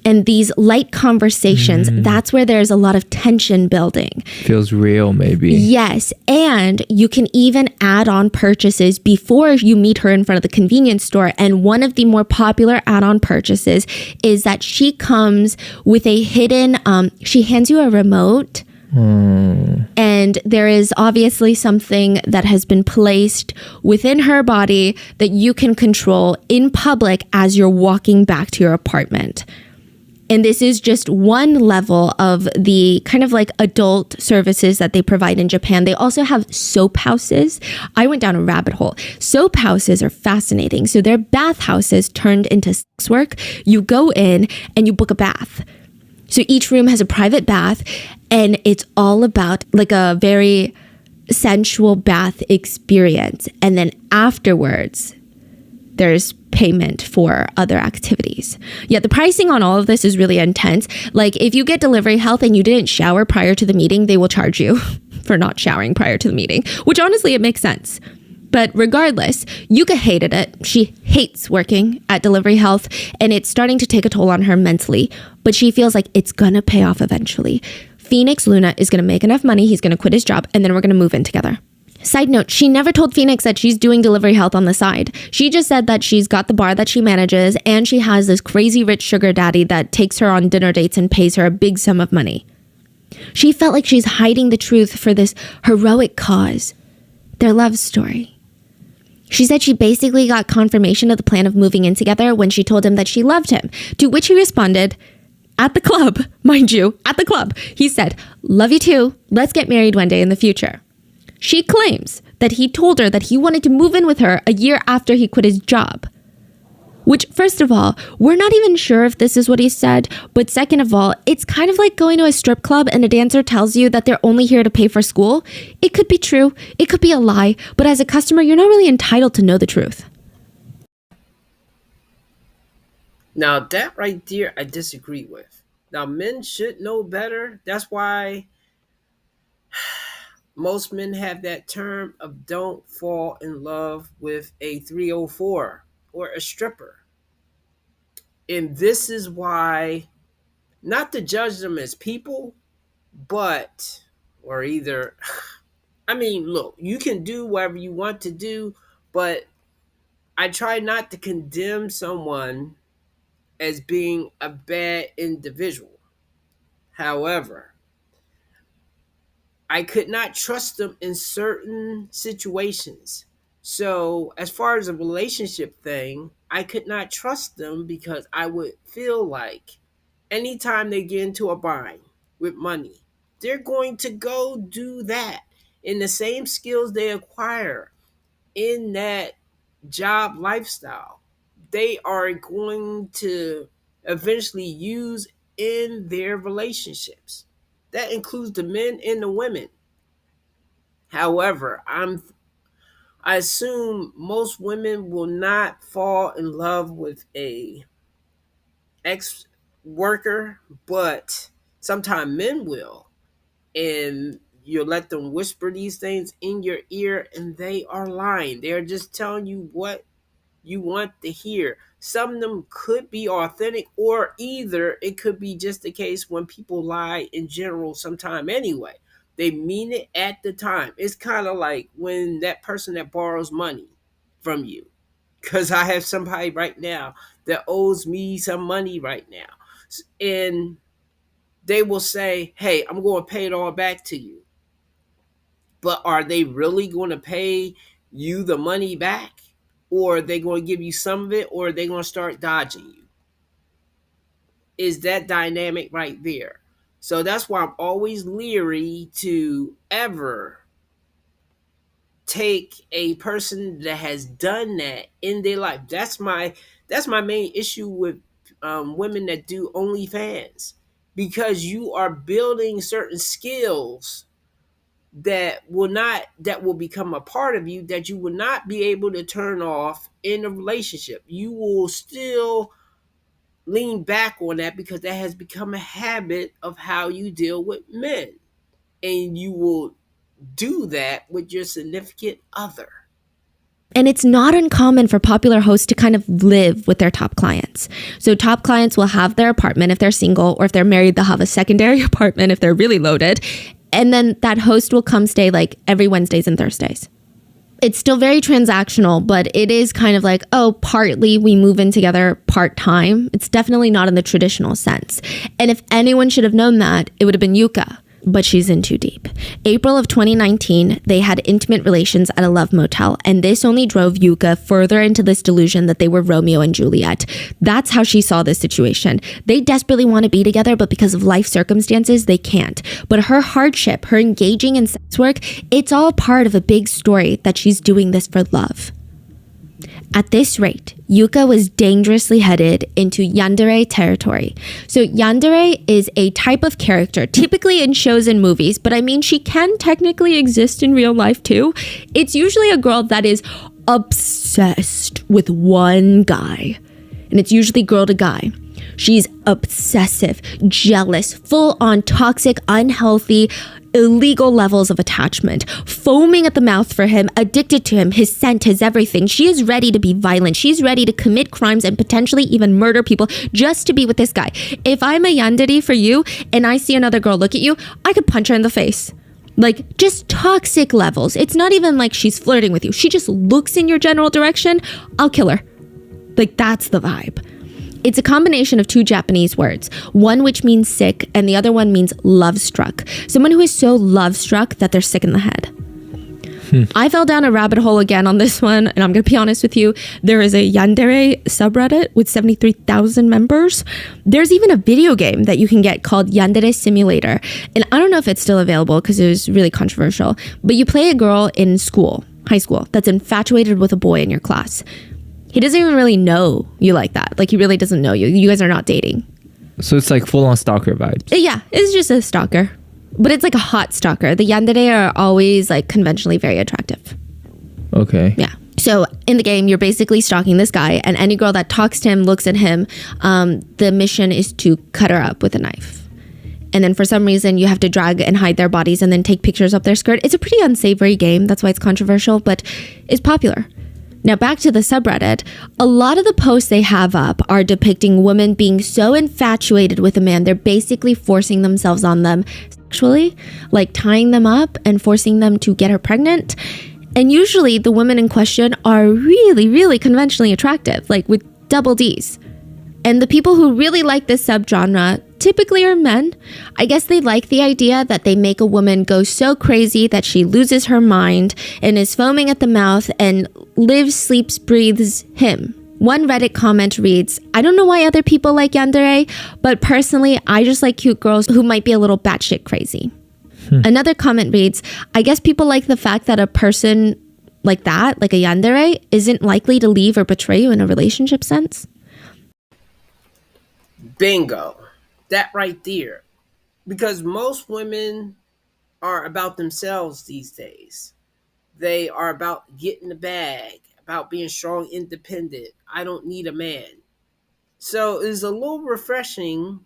And these light conversations, that's where there's a lot of tension building. Feels real, maybe. Yes. And you can even add on purchases before you meet her in front of the convenience store. And one of the more popular add-on purchases is that she comes with a hidden, she hands you a remote. And there is obviously something that has been placed within her body that you can control in public as you're walking back to your apartment. And this is just one level of the kind of like adult services that they provide in Japan. They also have soap houses. I went down a rabbit hole. Soap houses are fascinating. So they're bath houses turned into sex work. You go in and you book a bath. So each room has a private bath, and it's all about like a very sensual bath experience. And then afterwards, there's payment for other activities. Yeah, the pricing on all of this is really intense. Like if you get delivery health and you didn't shower prior to the meeting, they will charge you for not showering prior to the meeting, which honestly, it makes sense. But regardless, Yuka hated it. She hates working at Delivery Health, and it's starting to take a toll on her mentally, but she feels like it's gonna pay off eventually. Phoenix Luna is gonna make enough money, he's gonna quit his job, and then we're gonna move in together. Side note, she never told Phoenix that she's doing Delivery Health on the side. She just said that she's got the bar that she manages, and she has this crazy rich sugar daddy that takes her on dinner dates and pays her a big sum of money. She felt like she's hiding the truth for this heroic cause, their love story. She said she basically got confirmation of the plan of moving in together when she told him that she loved him, to which he responded, at the club, mind you, at the club. He said, "Love you too. Let's get married one day in the future." She claims that he told her that he wanted to move in with her a year after he quit his job. Which, first of all, we're not even sure if this is what he said, but second of all, it's kind of like going to a strip club and a dancer tells you that they're only here to pay for school. It could be true, it could be a lie, but as a customer, you're not really entitled to know the truth. Now, that right there, I disagree with. Now, men should know better. That's why most men have that term of don't fall in love with a 304 or a stripper. And this is why, not to judge them as people, but, or either, I mean, look, you can do whatever you want to do, but I try not to condemn someone as being a bad individual. However, I could not trust them in certain situations. So, as far as a relationship thing, I could not trust them because I would feel like anytime they get into a bind with money, they're going to go do that. And the same skills they acquire in that job lifestyle, they are going to eventually use in their relationships. That includes the men and the women. However, I assume most women will not fall in love with a ex worker, but sometimes men will. And you let them whisper these things in your ear and they are lying. They're just telling you what you want to hear. Some of them could be authentic, or either it could be just the case when people lie in general sometime anyway. They mean it at the time. It's kind of like when that person that borrows money from you. Because I have somebody right now that owes me some money right now. And they will say, "Hey, I'm going to pay it all back to you." but are they really going to pay you the money back? Or are they going to give you some of it, or are they going to start dodging you? Is that dynamic right there? So that's why I'm always leery to ever take a person that has done that in their life. That's my main issue with women that do OnlyFans, because you are building certain skills that will become a part of you that you will not be able to turn off in a relationship. You will still lean back on that because that has become a habit of how you deal with men, and you will do that with your significant other. And it's not uncommon for popular hosts to kind of live with their top clients. So top clients will have their apartment if they're single, or if they're married, they'll have a secondary apartment if they're really loaded. And then that host will come stay like every Wednesdays and Thursdays. It's still very transactional, but it is kind of like, oh, partly we move in together part-time. It's definitely not in the traditional sense. And if anyone should have known that, it would have been Yuka. But she's in too deep. April of 2019, they had intimate relations at a love motel, and this only drove Yuka further into this delusion that they were Romeo and Juliet. That's how she saw this situation. They desperately want to be together, but because of life circumstances, they can't. But her hardship, her engaging in sex work, it's all part of a big story that she's doing this for love. At this rate, Yuka was dangerously headed into yandere territory. So yandere is a type of character, typically in shows and movies, but I mean, she can technically exist in real life too. It's usually a girl that is obsessed with one guy, and it's usually girl to guy. She's obsessive, jealous, full on toxic, unhealthy, illegal levels of attachment, foaming at the mouth for him, addicted to him, his scent, his everything. She is ready to be violent. She's ready to commit crimes and potentially even murder people just to be with this guy. If I'm a yandere for you and I see another girl look at you, I could punch her in the face. Like, just toxic levels. It's not even like she's flirting with you. She just looks in your general direction. I'll kill her. Like, that's the vibe. It's a combination of two Japanese words, one which means sick and the other one means love struck. Someone who is so love struck that they're sick in the head. I fell down a rabbit hole again on this one, and I'm going to be honest with you. There is a yandere subreddit with 73,000 members. There's even a video game that you can get called Yandere Simulator. And I don't know if it's still available because it was really controversial, but you play a girl in school, high school, that's infatuated with a boy in your class. He doesn't even really know you like that. Like, he really doesn't know you. You guys are not dating. So it's like full-on stalker vibes. Yeah, it's just a stalker. But it's like a hot stalker. The yandere are always like conventionally very attractive. Okay. Yeah. So in the game, you're basically stalking this guy, and any girl that talks to him, looks at him, the mission is to cut her up with a knife. And then for some reason, you have to drag and hide their bodies and then take pictures of their skirt. It's a pretty unsavory game. That's why it's controversial, but it's popular. Now back to the subreddit, a lot of the posts they have up are depicting women being so infatuated with a man, they're basically forcing themselves on them sexually, like tying them up and forcing them to get her pregnant. And usually the women in question are really, really conventionally attractive, like with double Ds. And the people who really like this subgenre typically are men. I guess they like the idea that they make a woman go so crazy that she loses her mind and is foaming at the mouth and lives, sleeps, breathes him. One Reddit comment reads, I don't know why other people like yandere, but personally, I just like cute girls who might be a little batshit crazy. Another comment reads, I guess people like the fact that a person like that, like a yandere, isn't likely to leave or betray you in a relationship sense. Bingo. That right there. Because most women are about themselves these days. They are about getting the bag, about being strong, independent. I don't need a man. So it's a little refreshing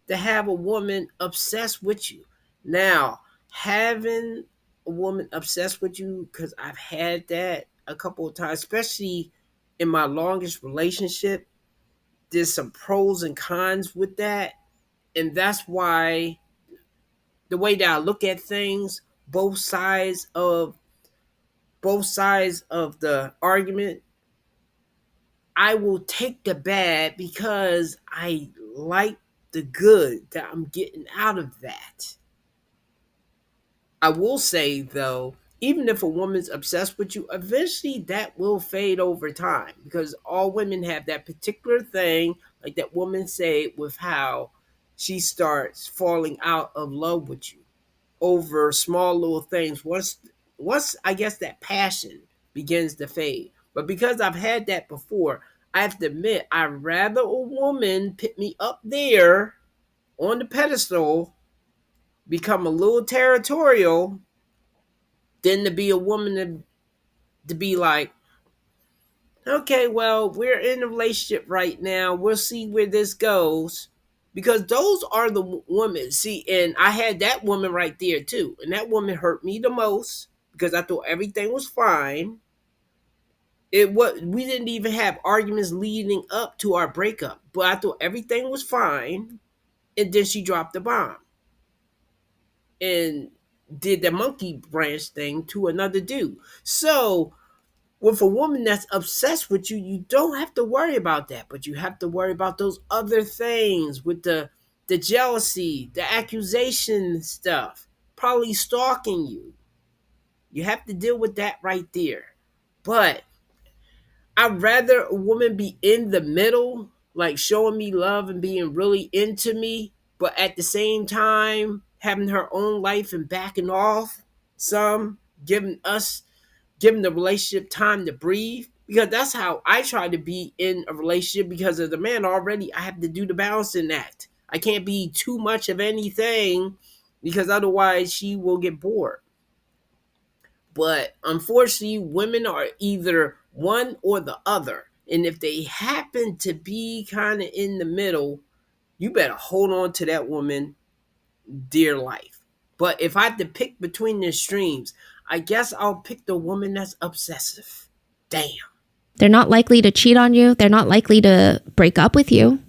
to have a woman obsessed with you. Now, having a woman obsessed with you, because I've had that a couple of times, especially in my longest relationship, there's some pros and cons with that. And that's why the way that I look at things, both sides of the argument, I will take the bad because I like the good that I'm getting out of that. I will say though, even if a woman's obsessed with you, eventually that will fade over time because all women have that particular thing, like that woman said, with how she starts falling out of love with you over small little things. Once I guess that passion begins to fade. But because I've had that before, I have to admit I'd rather a woman put me up there on the pedestal, become a little territorial, than to be a woman to be like, okay, well, we're in a relationship right now. We'll see where this goes. Because those are the women. See, and I had that woman right there too. And that woman hurt me the most because I thought everything was fine. We didn't even have arguments leading up to our breakup, but I thought everything was fine. And then she dropped the bomb and did the monkey branch thing to another dude. So with a woman that's obsessed with you, you don't have to worry about that, but you have to worry about those other things with the jealousy, the accusation stuff, probably stalking you. You have to deal with that right there. But I'd rather a woman be in the middle, like showing me love and being really into me, but at the same time having her own life and backing off some, giving the relationship time to breathe, because that's how I try to be in a relationship. Because as a man already, I have to do the balancing act. I can't be too much of anything because otherwise she will get bored. But unfortunately, women are either one or the other. And if they happen to be kind of in the middle, you better hold on to that woman dear life. But if I have to pick between the extremes, I guess I'll pick the woman that's obsessive. Damn. They're not likely to cheat on you. They're not likely to break up with you.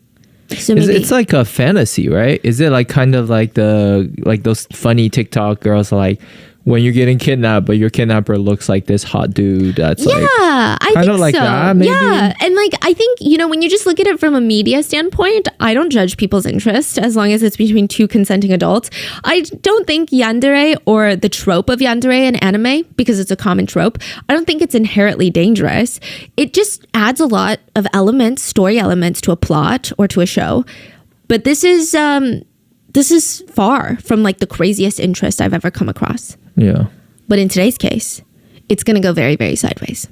So maybe It's like a fantasy, right? Is it like kind of like those funny TikTok girls like when you're getting kidnapped, but your kidnapper looks like this hot dude that's I think like so. that, maybe? Yeah, and like I think when you just look at it from a media standpoint, I don't judge people's interest as long as it's between two consenting adults. I don't think yandere, or the trope of yandere in anime, because it's a common trope, I don't think it's inherently dangerous. It just adds a lot of elements, story elements, to a plot or to a show. But this is far from like the craziest interest I've ever come across. Yeah. But in today's case, it's going to go very, very sideways.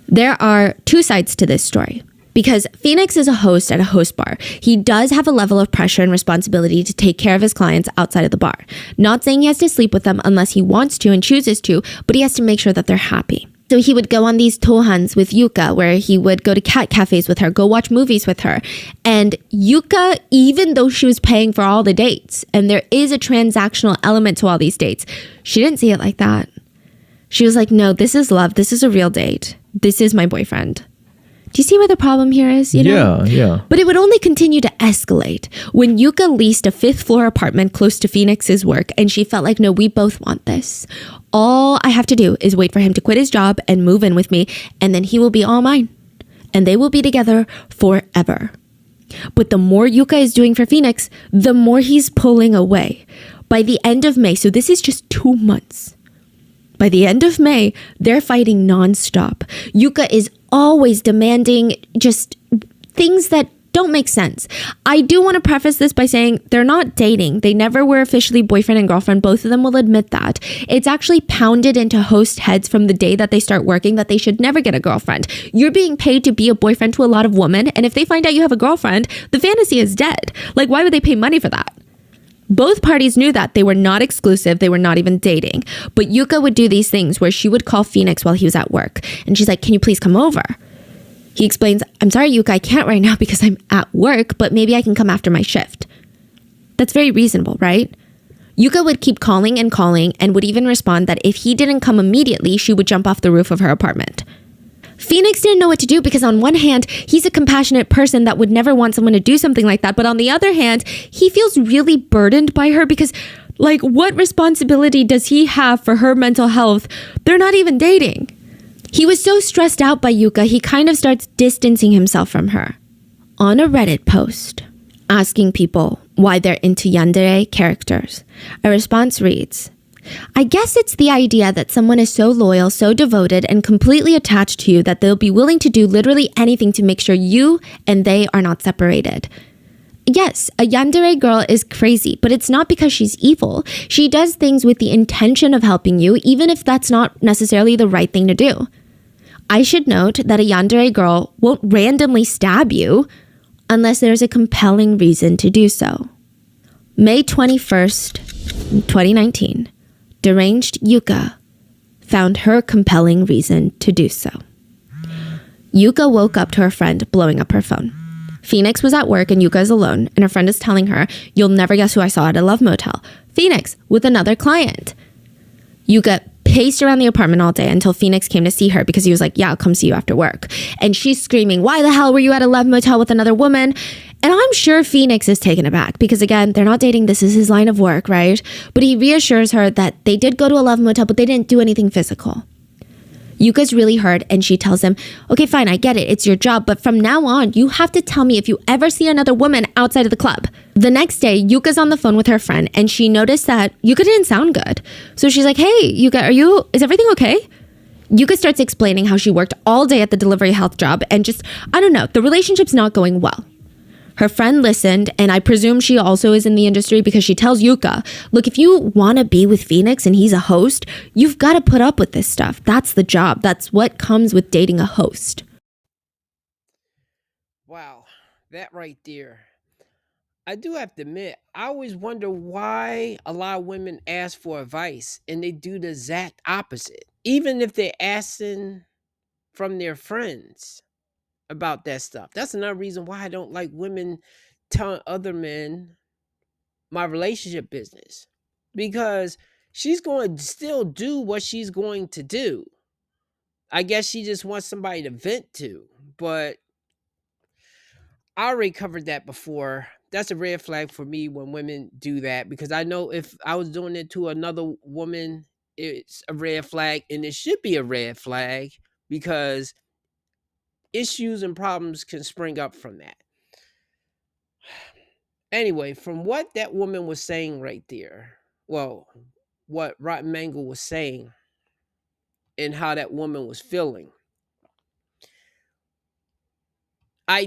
There are two sides to this story. Because Phoenix is a host at a host bar, he does have a level of pressure and responsibility to take care of his clients outside of the bar. Not saying he has to sleep with them unless he wants to and chooses to, but he has to make sure that they're happy. So he would go on these tohans with Yuka, where he would go to cat cafes with her, go watch movies with her. And Yuka, even though she was paying for all the dates, and there is a transactional element to all these dates, she didn't see it like that. She was like, no, this is love. This is a real date. This is my boyfriend. Do you see where the problem here is? Yeah. But it would only continue to escalate when Yuka leased a 5th floor apartment close to Phoenix's work, and she felt like, no, we both want this. All I have to do is wait for him to quit his job and move in with me, and then he will be all mine. And they will be together forever. But the more Yuka is doing for Phoenix, the more he's pulling away. By the end of May, so this is just 2 months. By the end of May, they're fighting nonstop. Yuka is always demanding just things that don't make sense. I do want to preface this by saying they're not dating. They never were officially boyfriend and girlfriend. Both of them will admit that. It's actually pounded into host heads from the day that they start working that they should never get a girlfriend. You're being paid to be a boyfriend to a lot of women, and if they find out you have a girlfriend, the fantasy is dead. Like, why would they pay money for that? Both parties knew that. They were not exclusive. They were not even dating. But Yuka would do these things where she would call Phoenix while he was at work. And she's like, can you please come over? He explains, I'm sorry, Yuka, I can't right now because I'm at work, but maybe I can come after my shift. That's very reasonable, right? Yuka would keep calling and would even respond that if he didn't come immediately, she would jump off the roof of her apartment. Phoenix didn't know what to do because on one hand, he's a compassionate person that would never want someone to do something like that. But on the other hand, he feels really burdened by her because, like, what responsibility does he have for her mental health? They're not even dating. He was so stressed out by Yuka, he kind of starts distancing himself from her. On a Reddit post, asking people why they're into yandere characters. A response reads, I guess it's the idea that someone is so loyal, so devoted, and completely attached to you that they'll be willing to do literally anything to make sure you and they are not separated. Yes, a yandere girl is crazy, but it's not because she's evil. She does things with the intention of helping you, even if that's not necessarily the right thing to do. I should note that a yandere girl won't randomly stab you unless there's a compelling reason to do so. May 21st, 2019, deranged Yuka found her compelling reason to do so. Yuka woke up to her friend blowing up her phone. Phoenix was at work and Yuka is alone, and her friend is telling her, you'll never guess who I saw at a love motel. Phoenix with another client. Yuka paced around the apartment all day until Phoenix came to see her because he was like, yeah, I'll come see you after work. And she's screaming, why the hell were you at a love motel with another woman? And I'm sure Phoenix is taken aback because, again, they're not dating. This is his line of work, right? But he reassures her that they did go to a love motel, but they didn't do anything physical. Yuka's really hurt and she tells him, okay, fine, I get it. It's your job. But from now on, you have to tell me if you ever see another woman outside of the club. The next day, Yuka's on the phone with her friend and she noticed that Yuka didn't sound good. So she's like, hey, Yuka, is everything okay? Yuka starts explaining how she worked all day at the delivery health job and just, I don't know, the relationship's not going well. Her friend listened, and I presume she also is in the industry because she tells Yuka, look, if you want to be with Phoenix and he's a host, you've got to put up with this stuff. That's the job. That's what comes with dating a host. Wow, that right there. I do have to admit, I always wonder why a lot of women ask for advice and they do the exact opposite, even if they're asking from their friends about that stuff. That's another reason why I don't like women telling other men my relationship business, because she's going to still do what she's going to do. I guess she just wants somebody to vent to, but I already covered that before. That's a red flag for me when women do that, because I know if I was doing it to another woman, it's a red flag, and it should be a red flag because issues and problems can spring up from that. Anyway, from what that woman was saying right there, well, what Rotten Mango was saying and how that woman was feeling, I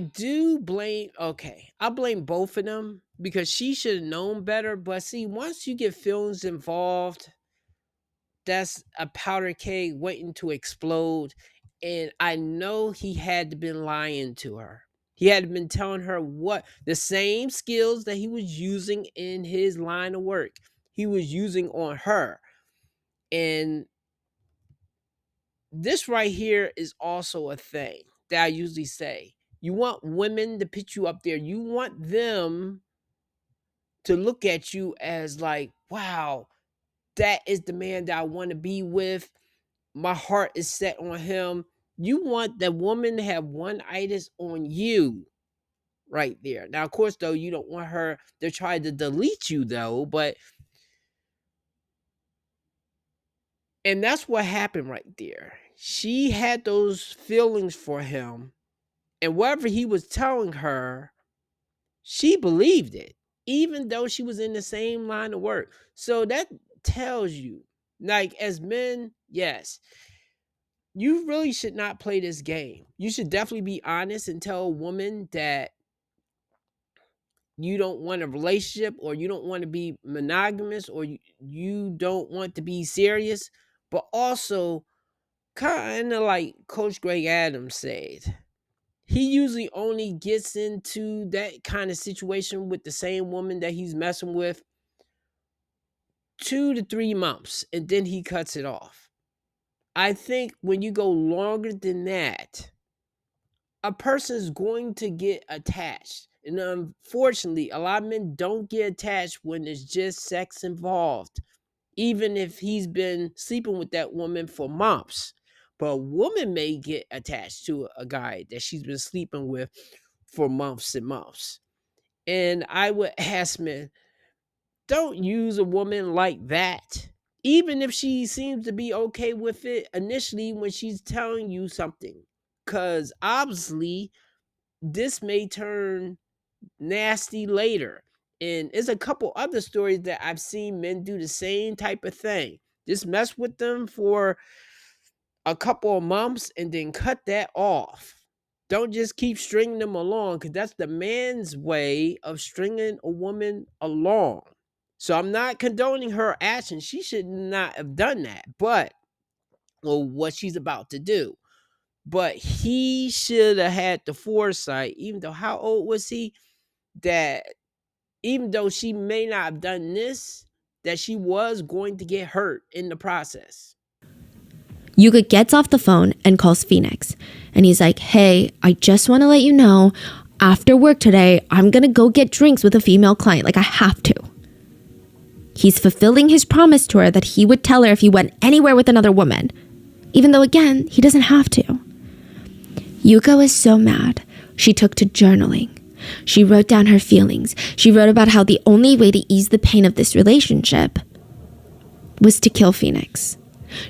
blame both of them because she should have known better. But see, once you get feelings involved, that's a powder keg waiting to explode. And I know he had to been lying to her. He had been telling her what the same skills that he was using in his line of work, he was using on her. And this right here is also a thing that I usually say. You want women to put you up there. You want them to look at you as like, wow, that is the man that I want to be with. My heart is set on him. You want that woman to have one itis on you right there. Now, of course, though, you don't want her to try to delete you, though. And that's what happened right there. She had those feelings for him. And whatever he was telling her, she believed it, even though she was in the same line of work. So that tells you, like, as men, yes, you really should not play this game. You should definitely be honest and tell a woman that you don't want a relationship, or you don't want to be monogamous, or you don't want to be serious. But also, kind of like Coach Greg Adams said, he usually only gets into that kind of situation with the same woman that he's messing with 2 to 3 months, and then he cuts it off. I think when you go longer than that, a person is going to get attached. And unfortunately, a lot of men don't get attached when there's just sex involved, even if he's been sleeping with that woman for months. But a woman may get attached to a guy that she's been sleeping with for months and months. And I would ask men, don't use a woman like that. Even if she seems to be okay with it initially when she's telling you something. Because obviously, this may turn nasty later. And there's a couple other stories that I've seen men do the same type of thing. Just mess with them for a couple of months and then cut that off. Don't just keep stringing them along, because that's the man's way of stringing a woman along. So I'm not condoning her action. She should not have done that, but or what she's about to do. But he should have had the foresight, even though how old was he? That even though she may not have done this, that she was going to get hurt in the process. Yuka gets off the phone and calls Phoenix. And he's like, hey, I just want to let you know, after work today, I'm going to go get drinks with a female client. Like, I have to. He's fulfilling his promise to her that he would tell her if he went anywhere with another woman. Even though, again, he doesn't have to. Yuka was so mad. She took to journaling. She wrote down her feelings. She wrote about how the only way to ease the pain of this relationship was to kill Phoenix.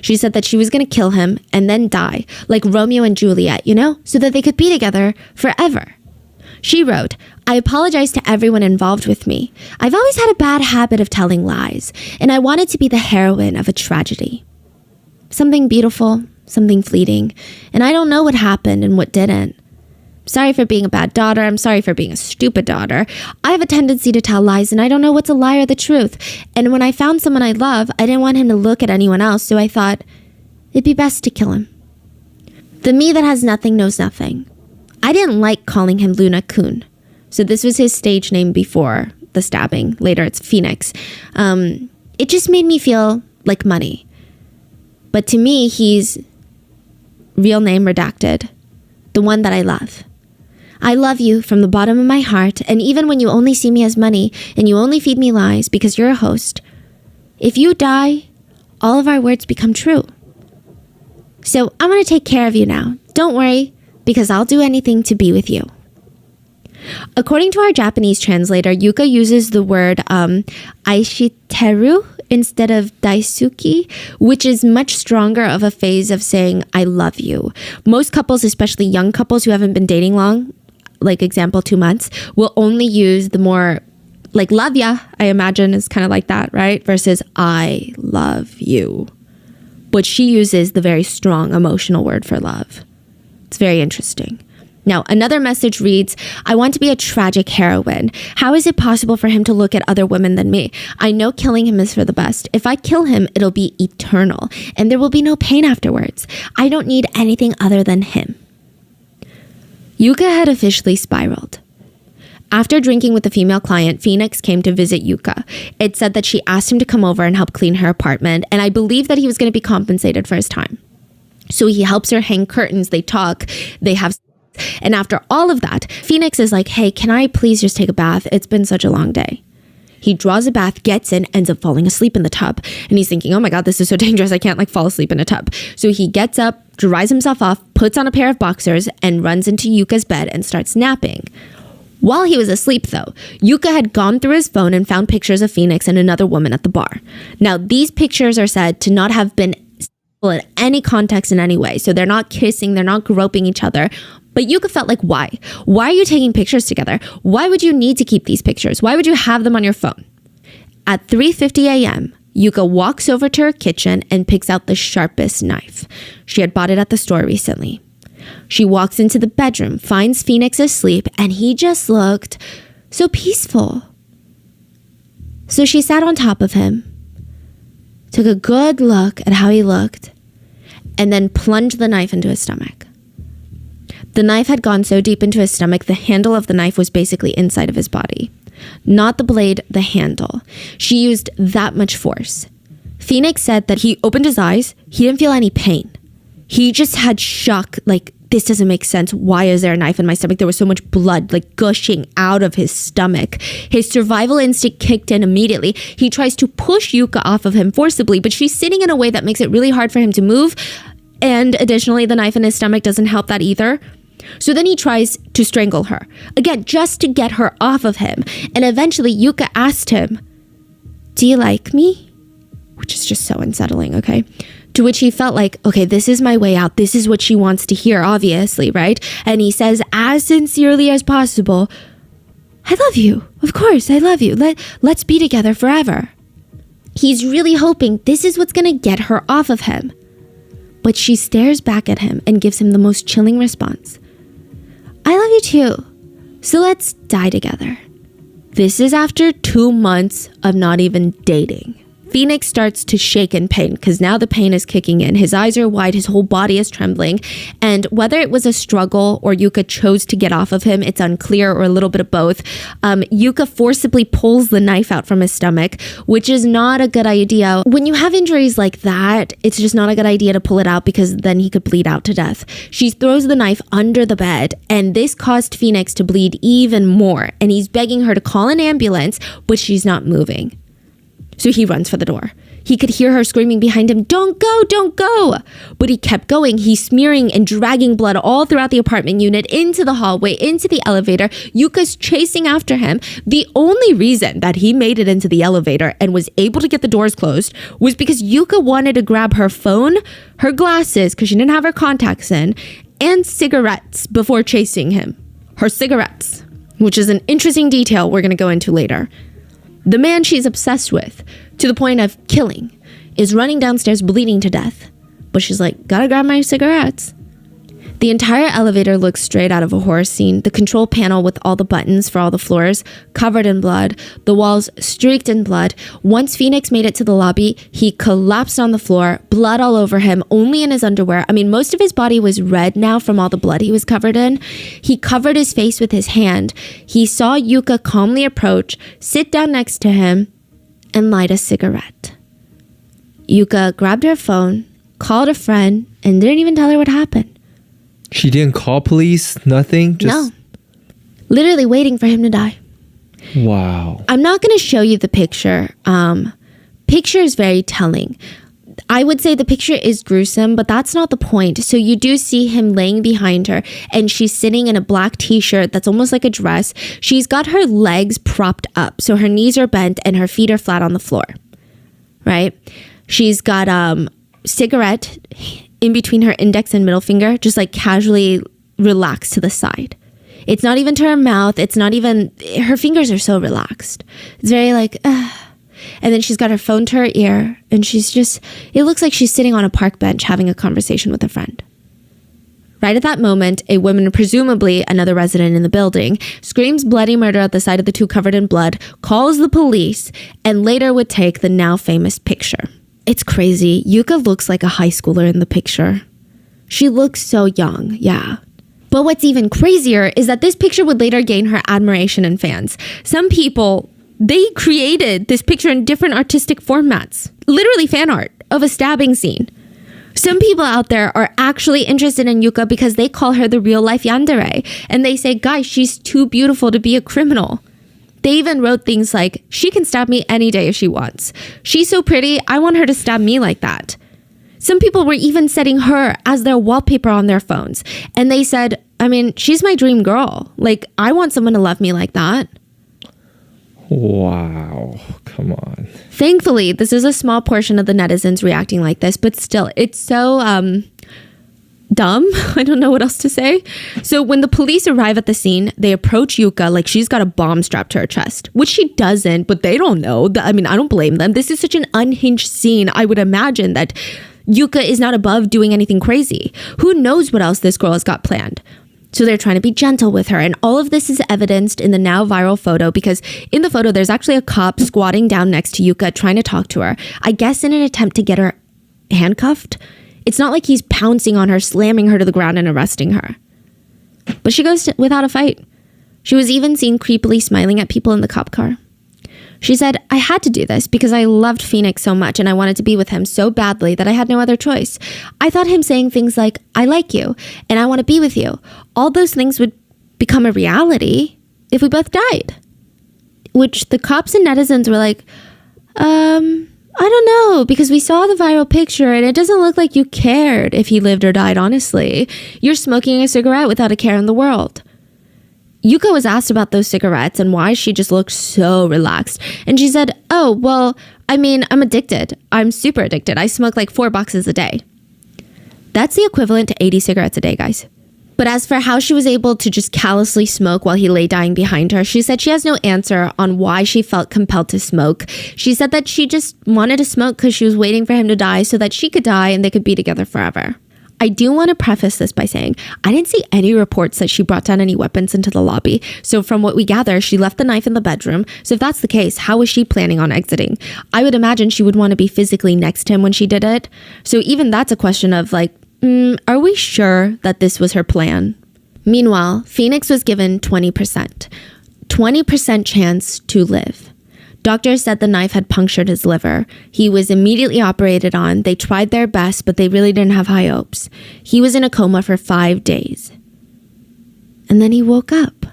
She said that she was going to kill him and then die, like Romeo and Juliet, you know, so that they could be together forever. She wrote, I apologize to everyone involved with me. I've always had a bad habit of telling lies, and I wanted to be the heroine of a tragedy. Something beautiful, something fleeting, and I don't know what happened and what didn't. Sorry for being a bad daughter. I'm sorry for being a stupid daughter. I have a tendency to tell lies, and I don't know what's a lie or the truth. And when I found someone I love, I didn't want him to look at anyone else, so I thought it'd be best to kill him. The me that has nothing knows nothing. I didn't like calling him Luna Kun. So this was his stage name before the stabbing. Later, it's Phoenix. It just made me feel like money. But to me, he's real name redacted. The one that I love. I love you from the bottom of my heart, and even when you only see me as money and you only feed me lies because you're a host, if you die, all of our words become true. So I'm going to take care of you now. Don't worry, because I'll do anything to be with you. According to our Japanese translator, Yuka uses the word aishiteru instead of daisuki, which is much stronger of a phase of saying I love you. Most couples, especially young couples who haven't been dating long, like example 2 months, will only use the more like love ya, I imagine is kind of like that, right? Versus I love you. But she uses the very strong emotional word for love. It's very interesting. Now, another message reads, I want to be a tragic heroine. How is it possible for him to look at other women than me? I know killing him is for the best. If I kill him, it'll be eternal, and there will be no pain afterwards. I don't need anything other than him. Yuka had officially spiraled. After drinking with the female client, Phoenix came to visit Yuka. It said that she asked him to come over and help clean her apartment, and I believe that he was going to be compensated for his time. So he helps her hang curtains, they talk, they have... And after all of that, Phoenix is like, hey, can I please just take a bath? It's been such a long day. He draws a bath, gets in, ends up falling asleep in the tub. And he's thinking, oh my God, this is so dangerous. I can't fall asleep in a tub. So he gets up, dries himself off, puts on a pair of boxers, and runs into Yuka's bed and starts napping. While he was asleep, though, Yuka had gone through his phone and found pictures of Phoenix and another woman at the bar. Now, these pictures are said to not have been in any context in any way. So they're not kissing, they're not groping each other. But Yuka felt like, why? Why are you taking pictures together? Why would you need to keep these pictures? Why would you have them on your phone? At 3:50 a.m., Yuka walks over to her kitchen and picks out the sharpest knife. She had bought it at the store recently. She walks into the bedroom, finds Phoenix asleep, and he just looked so peaceful. So she sat on top of him, took a good look at how he looked, and then plunged the knife into his stomach. The knife had gone so deep into his stomach, the handle of the knife was basically inside of his body. Not the blade, the handle. She used that much force. Phoenix said that he opened his eyes. He didn't feel any pain. He just had shock, like, this doesn't make sense. Why is there a knife in my stomach? There was so much blood, like, gushing out of his stomach. His survival instinct kicked in immediately. He tries to push Yuka off of him forcibly, but she's sitting in a way that makes it really hard for him to move. And additionally, the knife in his stomach doesn't help that either. So then he tries to strangle her. Again, just to get her off of him. And eventually Yuka asked him, do you like me? Which is just so unsettling, okay? To which he felt like, okay, this is my way out. This is what she wants to hear, obviously, right? And he says as sincerely as possible, I love you. Of course, I love you. Let's be together forever. He's really hoping this is what's going to get her off of him. But she stares back at him and gives him the most chilling response. I love you too. So let's die together. This is after 2 months of not even dating. Phoenix starts to shake in pain because now the pain is kicking in. His eyes are wide, his whole body is trembling. And whether it was a struggle or Yuka chose to get off of him, it's unclear, or a little bit of both. Yuka forcibly pulls the knife out from his stomach, which is not a good idea. When you have injuries like that, it's just not a good idea to pull it out because then he could bleed out to death. She throws the knife under the bed, and this caused Phoenix to bleed even more. And he's begging her to call an ambulance, but she's not moving. So he runs for the door. He could hear her screaming behind him, don't go, don't go. But he kept going. He's smearing and dragging blood all throughout the apartment unit, into the hallway, into the elevator. Yuka's chasing after him. The only reason that he made it into the elevator and was able to get the doors closed was because Yuka wanted to grab her phone, her glasses, because she didn't have her contacts in, and cigarettes before chasing him. Her cigarettes, which is an interesting detail we're going to go into later. The man she's obsessed with, to the point of killing, is running downstairs bleeding to death. But she's like, gotta grab my cigarettes. The entire elevator looks straight out of a horror scene. The control panel with all the buttons for all the floors covered in blood. The walls streaked in blood. Once Phoenix made it to the lobby, he collapsed on the floor, blood all over him, only in his underwear. I mean, most of his body was red now from all the blood he was covered in. He covered his face with his hand. He saw Yuka calmly approach, sit down next to him, and light a cigarette. Yuka grabbed her phone, called a friend, and didn't even tell her what happened. She didn't call police? Nothing? No. Literally waiting for him to die. Wow. I'm not going to show you the picture. Picture is very telling. I would say the picture is gruesome, but that's not the point. So you do see him laying behind her, and she's sitting in a black t-shirt that's almost like a dress. She's got her legs propped up, so her knees are bent and her feet are flat on the floor. Right? She's got cigarette in between her index and middle finger, just like casually relaxed to the side. It's not even to her mouth. It's not even, her fingers are so relaxed. It's very like, and then she's got her phone to her ear, and she's just, it looks like she's sitting on a park bench having a conversation with a friend. Right at that moment, a woman, presumably another resident in the building, screams bloody murder at the sight of the two covered in blood, calls the police, and later would take the now famous picture. It's crazy. Yuka looks like a high schooler in the picture. She looks so young, yeah. But what's even crazier is that this picture would later gain her admiration and fans. Some people, they created this picture in different artistic formats. Literally fan art of a stabbing scene. Some people out there are actually interested in Yuka because they call her the real life yandere. And they say, guys, she's too beautiful to be a criminal. They even wrote things like, she can stab me any day if she wants. She's so pretty, I want her to stab me like that. Some people were even setting her as their wallpaper on their phones. And they said, I mean, she's my dream girl. Like, I want someone to love me like that. Wow. Come on. Thankfully, this is a small portion of the netizens reacting like this, but still, it's so dumb. I don't know what else to say. So when the police arrive at the scene, they approach Yuka like she's got a bomb strapped to her chest, which she doesn't, but they don't know. I mean, I don't blame them. This is such an unhinged scene. I would imagine that Yuka is not above doing anything crazy. Who knows what else this girl has got planned? So they're trying to be gentle with her. And all of this is evidenced in the now viral photo, because in the photo, there's actually a cop squatting down next to Yuka trying to talk to her, I guess in an attempt to get her handcuffed. It's not like he's pouncing on her, slamming her to the ground and arresting her. But she goes without a fight. She was even seen creepily smiling at people in the cop car. She said, I had to do this because I loved Phoenix so much and I wanted to be with him so badly that I had no other choice. I thought him saying things like, I like you and I want to be with you, all those things would become a reality if we both died. Which the cops and netizens were like, I don't know, because we saw the viral picture and it doesn't look like you cared if he lived or died, honestly. You're smoking a cigarette without a care in the world. Yuka was asked about those cigarettes and why she just looked so relaxed. And she said, oh, well, I mean, I'm addicted. I'm super addicted. I smoke like 4 boxes a day. That's the equivalent to 80 cigarettes a day, guys. But as for how she was able to just callously smoke while he lay dying behind her, she said she has no answer on why she felt compelled to smoke. She said that she just wanted to smoke because she was waiting for him to die so that she could die and they could be together forever. I do want to preface this by saying I didn't see any reports that she brought down any weapons into the lobby. So from what we gather, she left the knife in the bedroom. So if that's the case, how was she planning on exiting? I would imagine she would want to be physically next to him when she did it. So even that's a question of like, are we sure that this was her plan? Meanwhile, Phoenix was given 20%. 20% chance to live. Doctors said the knife had punctured his liver. He was immediately operated on. They tried their best, but they really didn't have high hopes. He was in a coma for 5 days. And then he woke up.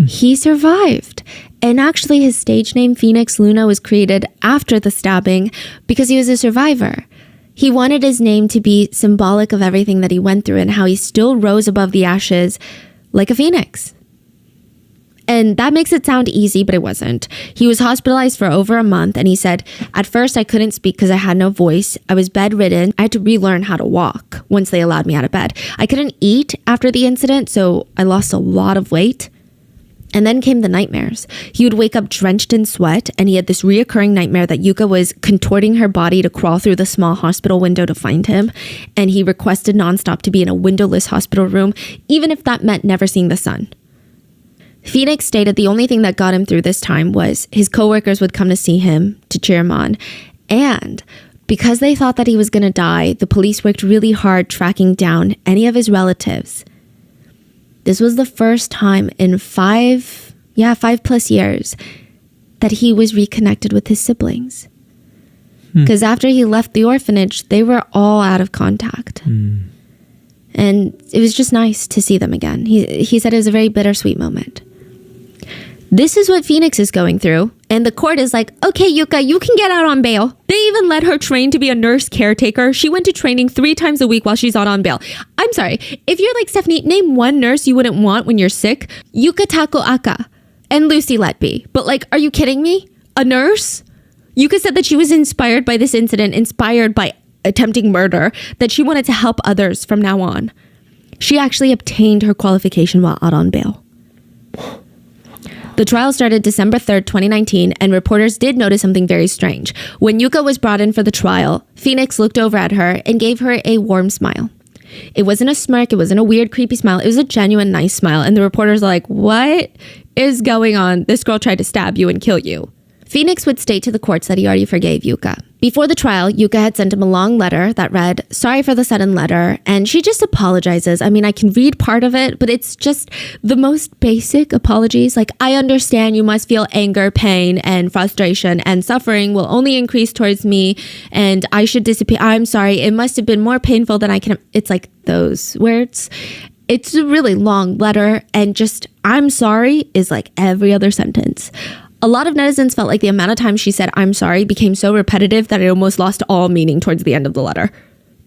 He survived. And actually, his stage name, Phoenix Luna, was created after the stabbing because he was a survivor. He wanted his name to be symbolic of everything that he went through and how he still rose above the ashes like a phoenix. And that makes it sound easy, but it wasn't. He was hospitalized for over a month, and he said, at first I couldn't speak because I had no voice. I was bedridden. I had to relearn how to walk once they allowed me out of bed. I couldn't eat after the incident, so I lost a lot of weight. And then came the nightmares. He would wake up drenched in sweat, and he had this reoccurring nightmare that Yuka was contorting her body to crawl through the small hospital window to find him, and he requested nonstop to be in a windowless hospital room, even if that meant never seeing the sun. Phoenix stated the only thing that got him through this time was his coworkers would come to see him to cheer him on, and because they thought that he was going to die, the police worked really hard tracking down any of his relatives. This was the first time in 5+ years that he was reconnected with his siblings. Because after he left the orphanage, they were all out of contact. And it was just nice to see them again. He said it was a very bittersweet moment. This is what Phoenix is going through. And the court is like, okay, Yuka, you can get out on bail. They even let her train to be a nurse caretaker. She went to training 3 times a week while she's out on bail. I'm sorry. If you're like, Stephanie, name one nurse you wouldn't want when you're sick. Yuka Tako Aka and Lucy Letby. But like, are you kidding me? A nurse? Yuka said that she was inspired by this incident, inspired by attempting murder, that she wanted to help others from now on. She actually obtained her qualification while out on bail. The trial started December 3rd, 2019, and reporters did notice something very strange. When Yuka was brought in for the trial, Phoenix looked over at her and gave her a warm smile. It wasn't a smirk, it wasn't a weird, creepy smile, it was a genuine, nice smile, and the reporters are like, what is going on? This girl tried to stab you and kill you. Phoenix would state to the courts that he already forgave Yuka. Before the trial, Yuka had sent him a long letter that read, sorry for the sudden letter, and she just apologizes. I mean, I can read part of it, but it's just the most basic apologies. Like, I understand you must feel anger, pain, and frustration, and suffering will only increase towards me, and I should disappear. I'm sorry, it must have been more painful than I can. It's like those words. It's a really long letter, and just, I'm sorry is like every other sentence. A lot of netizens felt like the amount of times she said, I'm sorry, became so repetitive that it almost lost all meaning towards the end of the letter.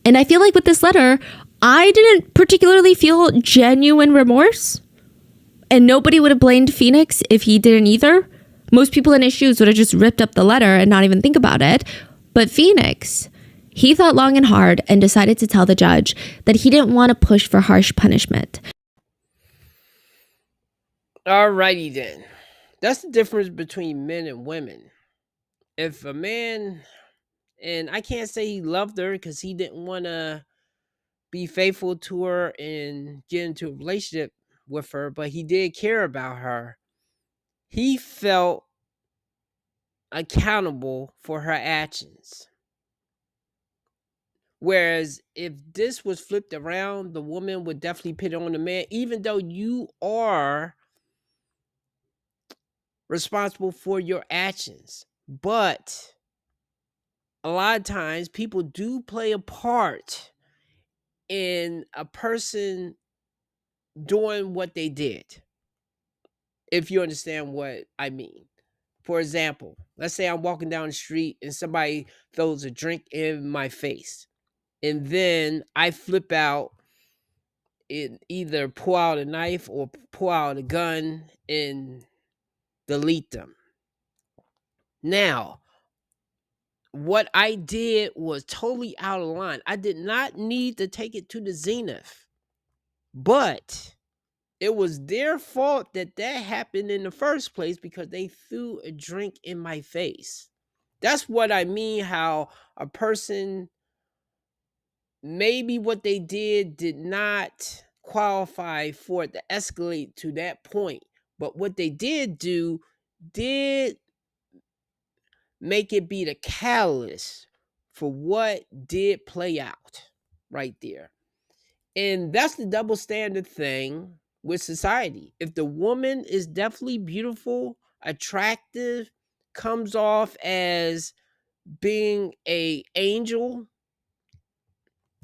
And I feel like with this letter, I didn't particularly feel genuine remorse. And nobody would have blamed Phoenix if he didn't either. Most people in his shoes would have just ripped up the letter and not even think about it. But Phoenix, he thought long and hard and decided to tell the judge that he didn't want to push for harsh punishment. Alrighty then. That's the difference between men and women. If a man, and I can't say he loved her because he didn't want to be faithful to her and get into a relationship with her, but he did care about her. He felt accountable for her actions. Whereas if this was flipped around, the woman would definitely put it on the man, even though you are responsible for your actions. But a lot of times people do play a part in a person doing what they did, if you understand what I mean. For example, let's say I'm walking down the street and somebody throws a drink in my face, and then I flip out and either pull out a knife or pull out a gun and delete them. Now, what I did was totally out of line. I did not need to take it to the zenith. But it was their fault that happened in the first place because they threw a drink in my face. That's what I mean, how a person, maybe what they did not qualify for it to escalate to that point. But what they did do did make it be the catalyst for what did play out right there. And that's the double standard thing with society. If the woman is definitely beautiful, attractive, comes off as being a angel,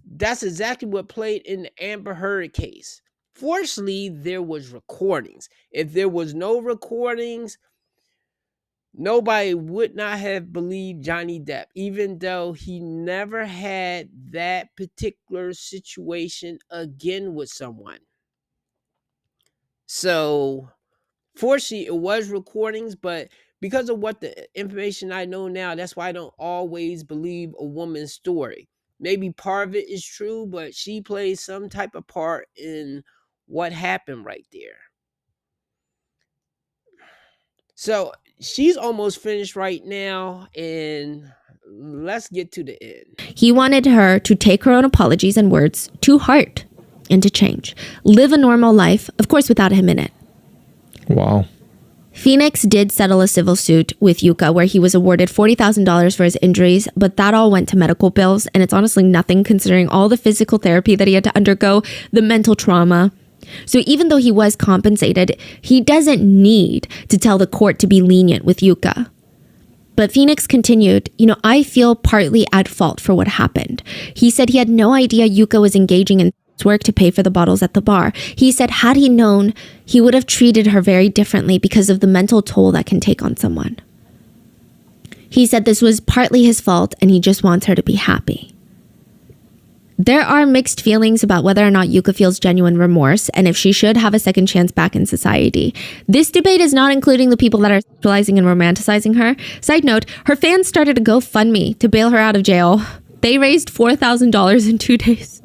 that's exactly what played in the Amber Heard case. Fortunately, there was recordings. If there was no recordings, nobody would not have believed Johnny Depp, even though he never had that particular situation again with someone. So, fortunately, it was recordings, but because of what the information I know now, that's why I don't always believe a woman's story. Maybe part of it is true, but she plays some type of part in what happened right there. So she's almost finished right now, and let's get to the end. He wanted her to take her own apologies and words to heart and to change. Live a normal life, of course, without him in it. Wow. Phoenix did settle a civil suit with Yuka where he was awarded $40,000 for his injuries, but that all went to medical bills, and it's honestly nothing considering all the physical therapy that he had to undergo, the mental trauma. So even though he was compensated, he doesn't need to tell the court to be lenient with Yuka. But Phoenix continued, I feel partly at fault for what happened. He said he had no idea Yuka was engaging in work to pay for the bottles at the bar. He said had he known, he would have treated her very differently because of the mental toll that can take on someone. He said this was partly his fault and he just wants her to be happy. There are mixed feelings about whether or not Yuka feels genuine remorse and if she should have a second chance back in society. This debate is not including the people that are sexualizing and romanticizing her. Side note, her fans started a GoFundMe to bail her out of jail. They raised $4,000 in 2 days.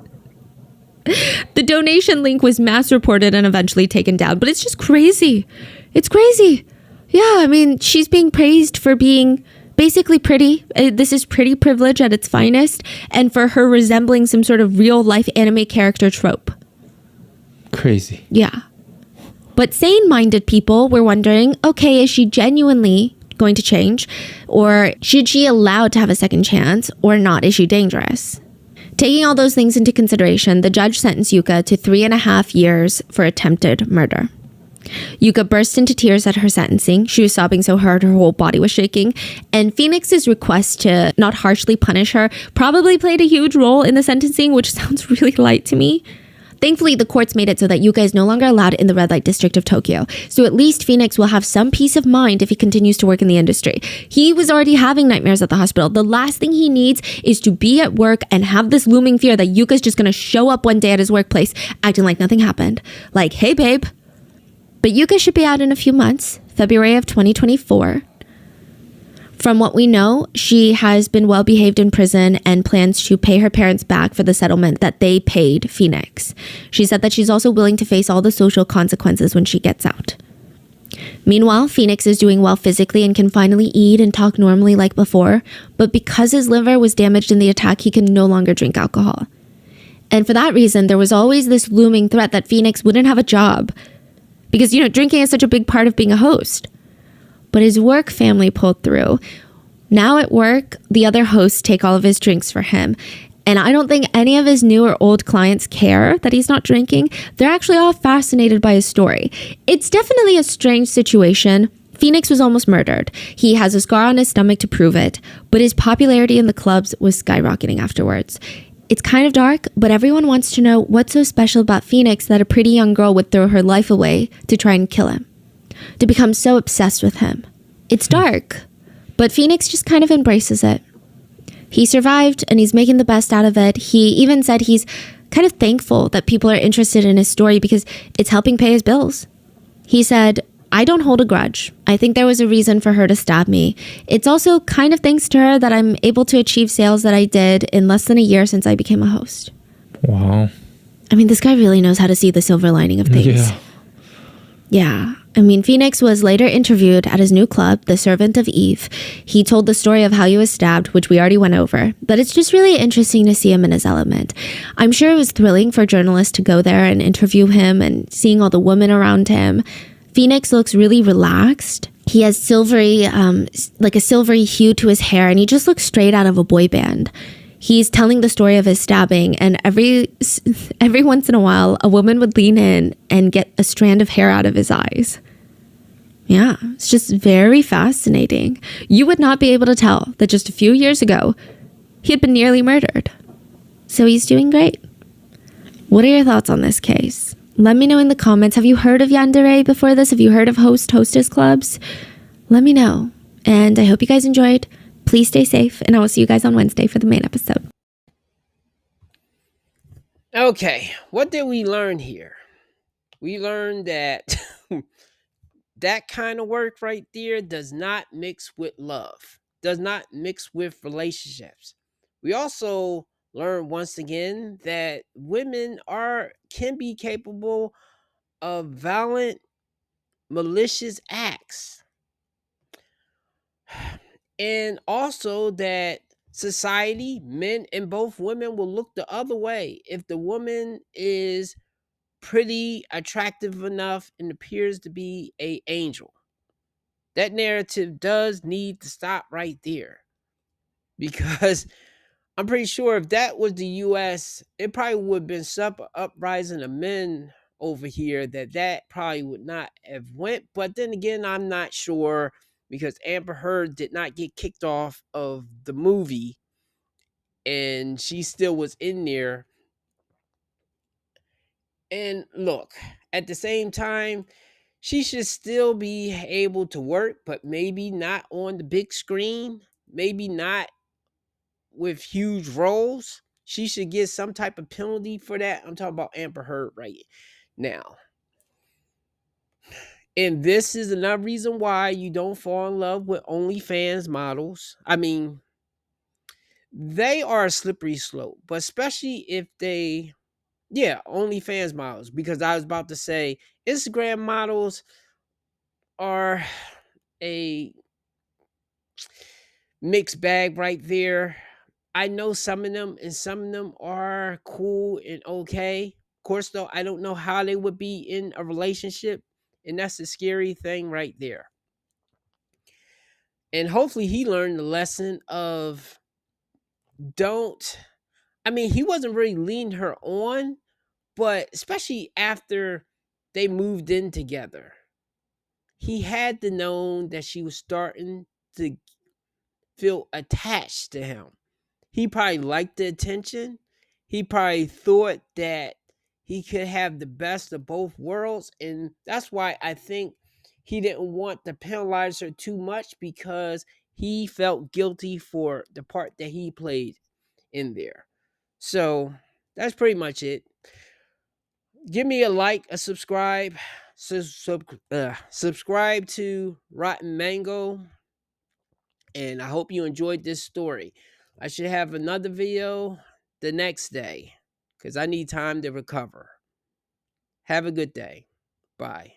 The donation link was mass reported and eventually taken down, but it's just crazy. It's crazy. Yeah, I mean, she's being praised for being basically pretty. This is pretty privilege at its finest, and for her resembling some sort of real life anime character trope. Crazy. Yeah. But sane-minded people were wondering, okay, is she genuinely going to change? Or should she allow to have a second chance or not? Is she dangerous? Taking all those things into consideration, the judge sentenced Yuka to 3.5 years for attempted murder. Yuka burst into tears at her sentencing. She was sobbing so hard her whole body was shaking. And Phoenix's request to not harshly punish her probably played a huge role in the sentencing, which sounds really light to me. Thankfully, the courts made it so that Yuka is no longer allowed in the red light district of Tokyo. So at least Phoenix will have some peace of mind if he continues to work in the industry. He was already having nightmares at the hospital. The last thing he needs is to be at work and have this looming fear that Yuka's just going to show up one day at his workplace acting like nothing happened. Like, hey, babe. But Yuka should be out in a few months, February of 2024. From what we know, she has been well behaved in prison and plans to pay her parents back for the settlement that they paid Phoenix. She said that she's also willing to face all the social consequences when she gets out. Meanwhile, Phoenix is doing well physically and can finally eat and talk normally like before, but because his liver was damaged in the attack, he can no longer drink alcohol. And for that reason, there was always this looming threat that Phoenix wouldn't have a job because, drinking is such a big part of being a host. But his work family pulled through. Now at work, the other hosts take all of his drinks for him. And I don't think any of his new or old clients care that he's not drinking. They're actually all fascinated by his story. It's definitely a strange situation. Phoenix was almost murdered. He has a scar on his stomach to prove it, but his popularity in the clubs was skyrocketing afterwards. It's kind of dark, but everyone wants to know what's so special about Phoenix that a pretty young girl would throw her life away to try and kill him, to become so obsessed with him. It's dark, but Phoenix just kind of embraces it. He survived and he's making the best out of it. He even said he's kind of thankful that people are interested in his story because it's helping pay his bills. He said, I don't hold a grudge. I think there was a reason for her to stab me. It's also kind of thanks to her that I'm able to achieve sales that I did in less than a year since I became a host. Wow. I mean, this guy really knows how to see the silver lining of things. Yeah. I mean, Phoenix was later interviewed at his new club, The Servant of Eve. He told the story of how he was stabbed, which we already went over, but it's just really interesting to see him in his element. I'm sure it was thrilling for journalists to go there and interview him and seeing all the women around him. Phoenix looks really relaxed. He has silvery, like a silvery hue to his hair, and he just looks straight out of a boy band. He's telling the story of his stabbing, and every once in a while, a woman would lean in and get a strand of hair out of his eyes. Yeah, it's just very fascinating. You would not be able to tell that just a few years ago, he had been nearly murdered. So he's doing great. What are your thoughts on this case? Let me know in the comments. Have you heard of yandere before this? Have you heard of hostess clubs? Let me know. And I hope you guys enjoyed. Please stay safe, and I will see you guys on Wednesday for the main episode. Okay, what did we learn here? We learned that that kind of work right there does not mix with love, does not mix with relationships. We also learned once again that women can be capable of violent, malicious acts. And also that society, men and both women, will look the other way if the woman is pretty attractive enough and appears to be an angel. That narrative does need to stop right there, because I'm pretty sure if that was the US, it probably would have been some uprising of men over here that probably would not have went. But then again, I'm not sure, because Amber Heard did not get kicked off of the movie and she still was in there. And look, at the same time, she should still be able to work, but maybe not on the big screen, maybe not with huge roles. She should get some type of penalty for that. I'm talking about Amber Heard right now. And this is another reason why you don't fall in love with OnlyFans models. I mean, they are a slippery slope, but especially if they, OnlyFans models, because I was about to say Instagram models are a mixed bag right there. I know some of them, and some of them are cool and okay. Of course, though, I don't know how they would be in a relationship, and that's the scary thing right there. And hopefully he learned the lesson of he wasn't really leading her on, but especially after they moved in together, he had to know that she was starting to feel attached to him. He probably liked the attention. He probably thought that he could have the best of both worlds. And that's why I think he didn't want to penalize her too much, because he felt guilty for the part that he played in there. So that's pretty much it. Give me a like, a subscribe. Subscribe to Rotten Mango. And I hope you enjoyed this story. I should have another video the next day, because I need time to recover. Have a good day. Bye.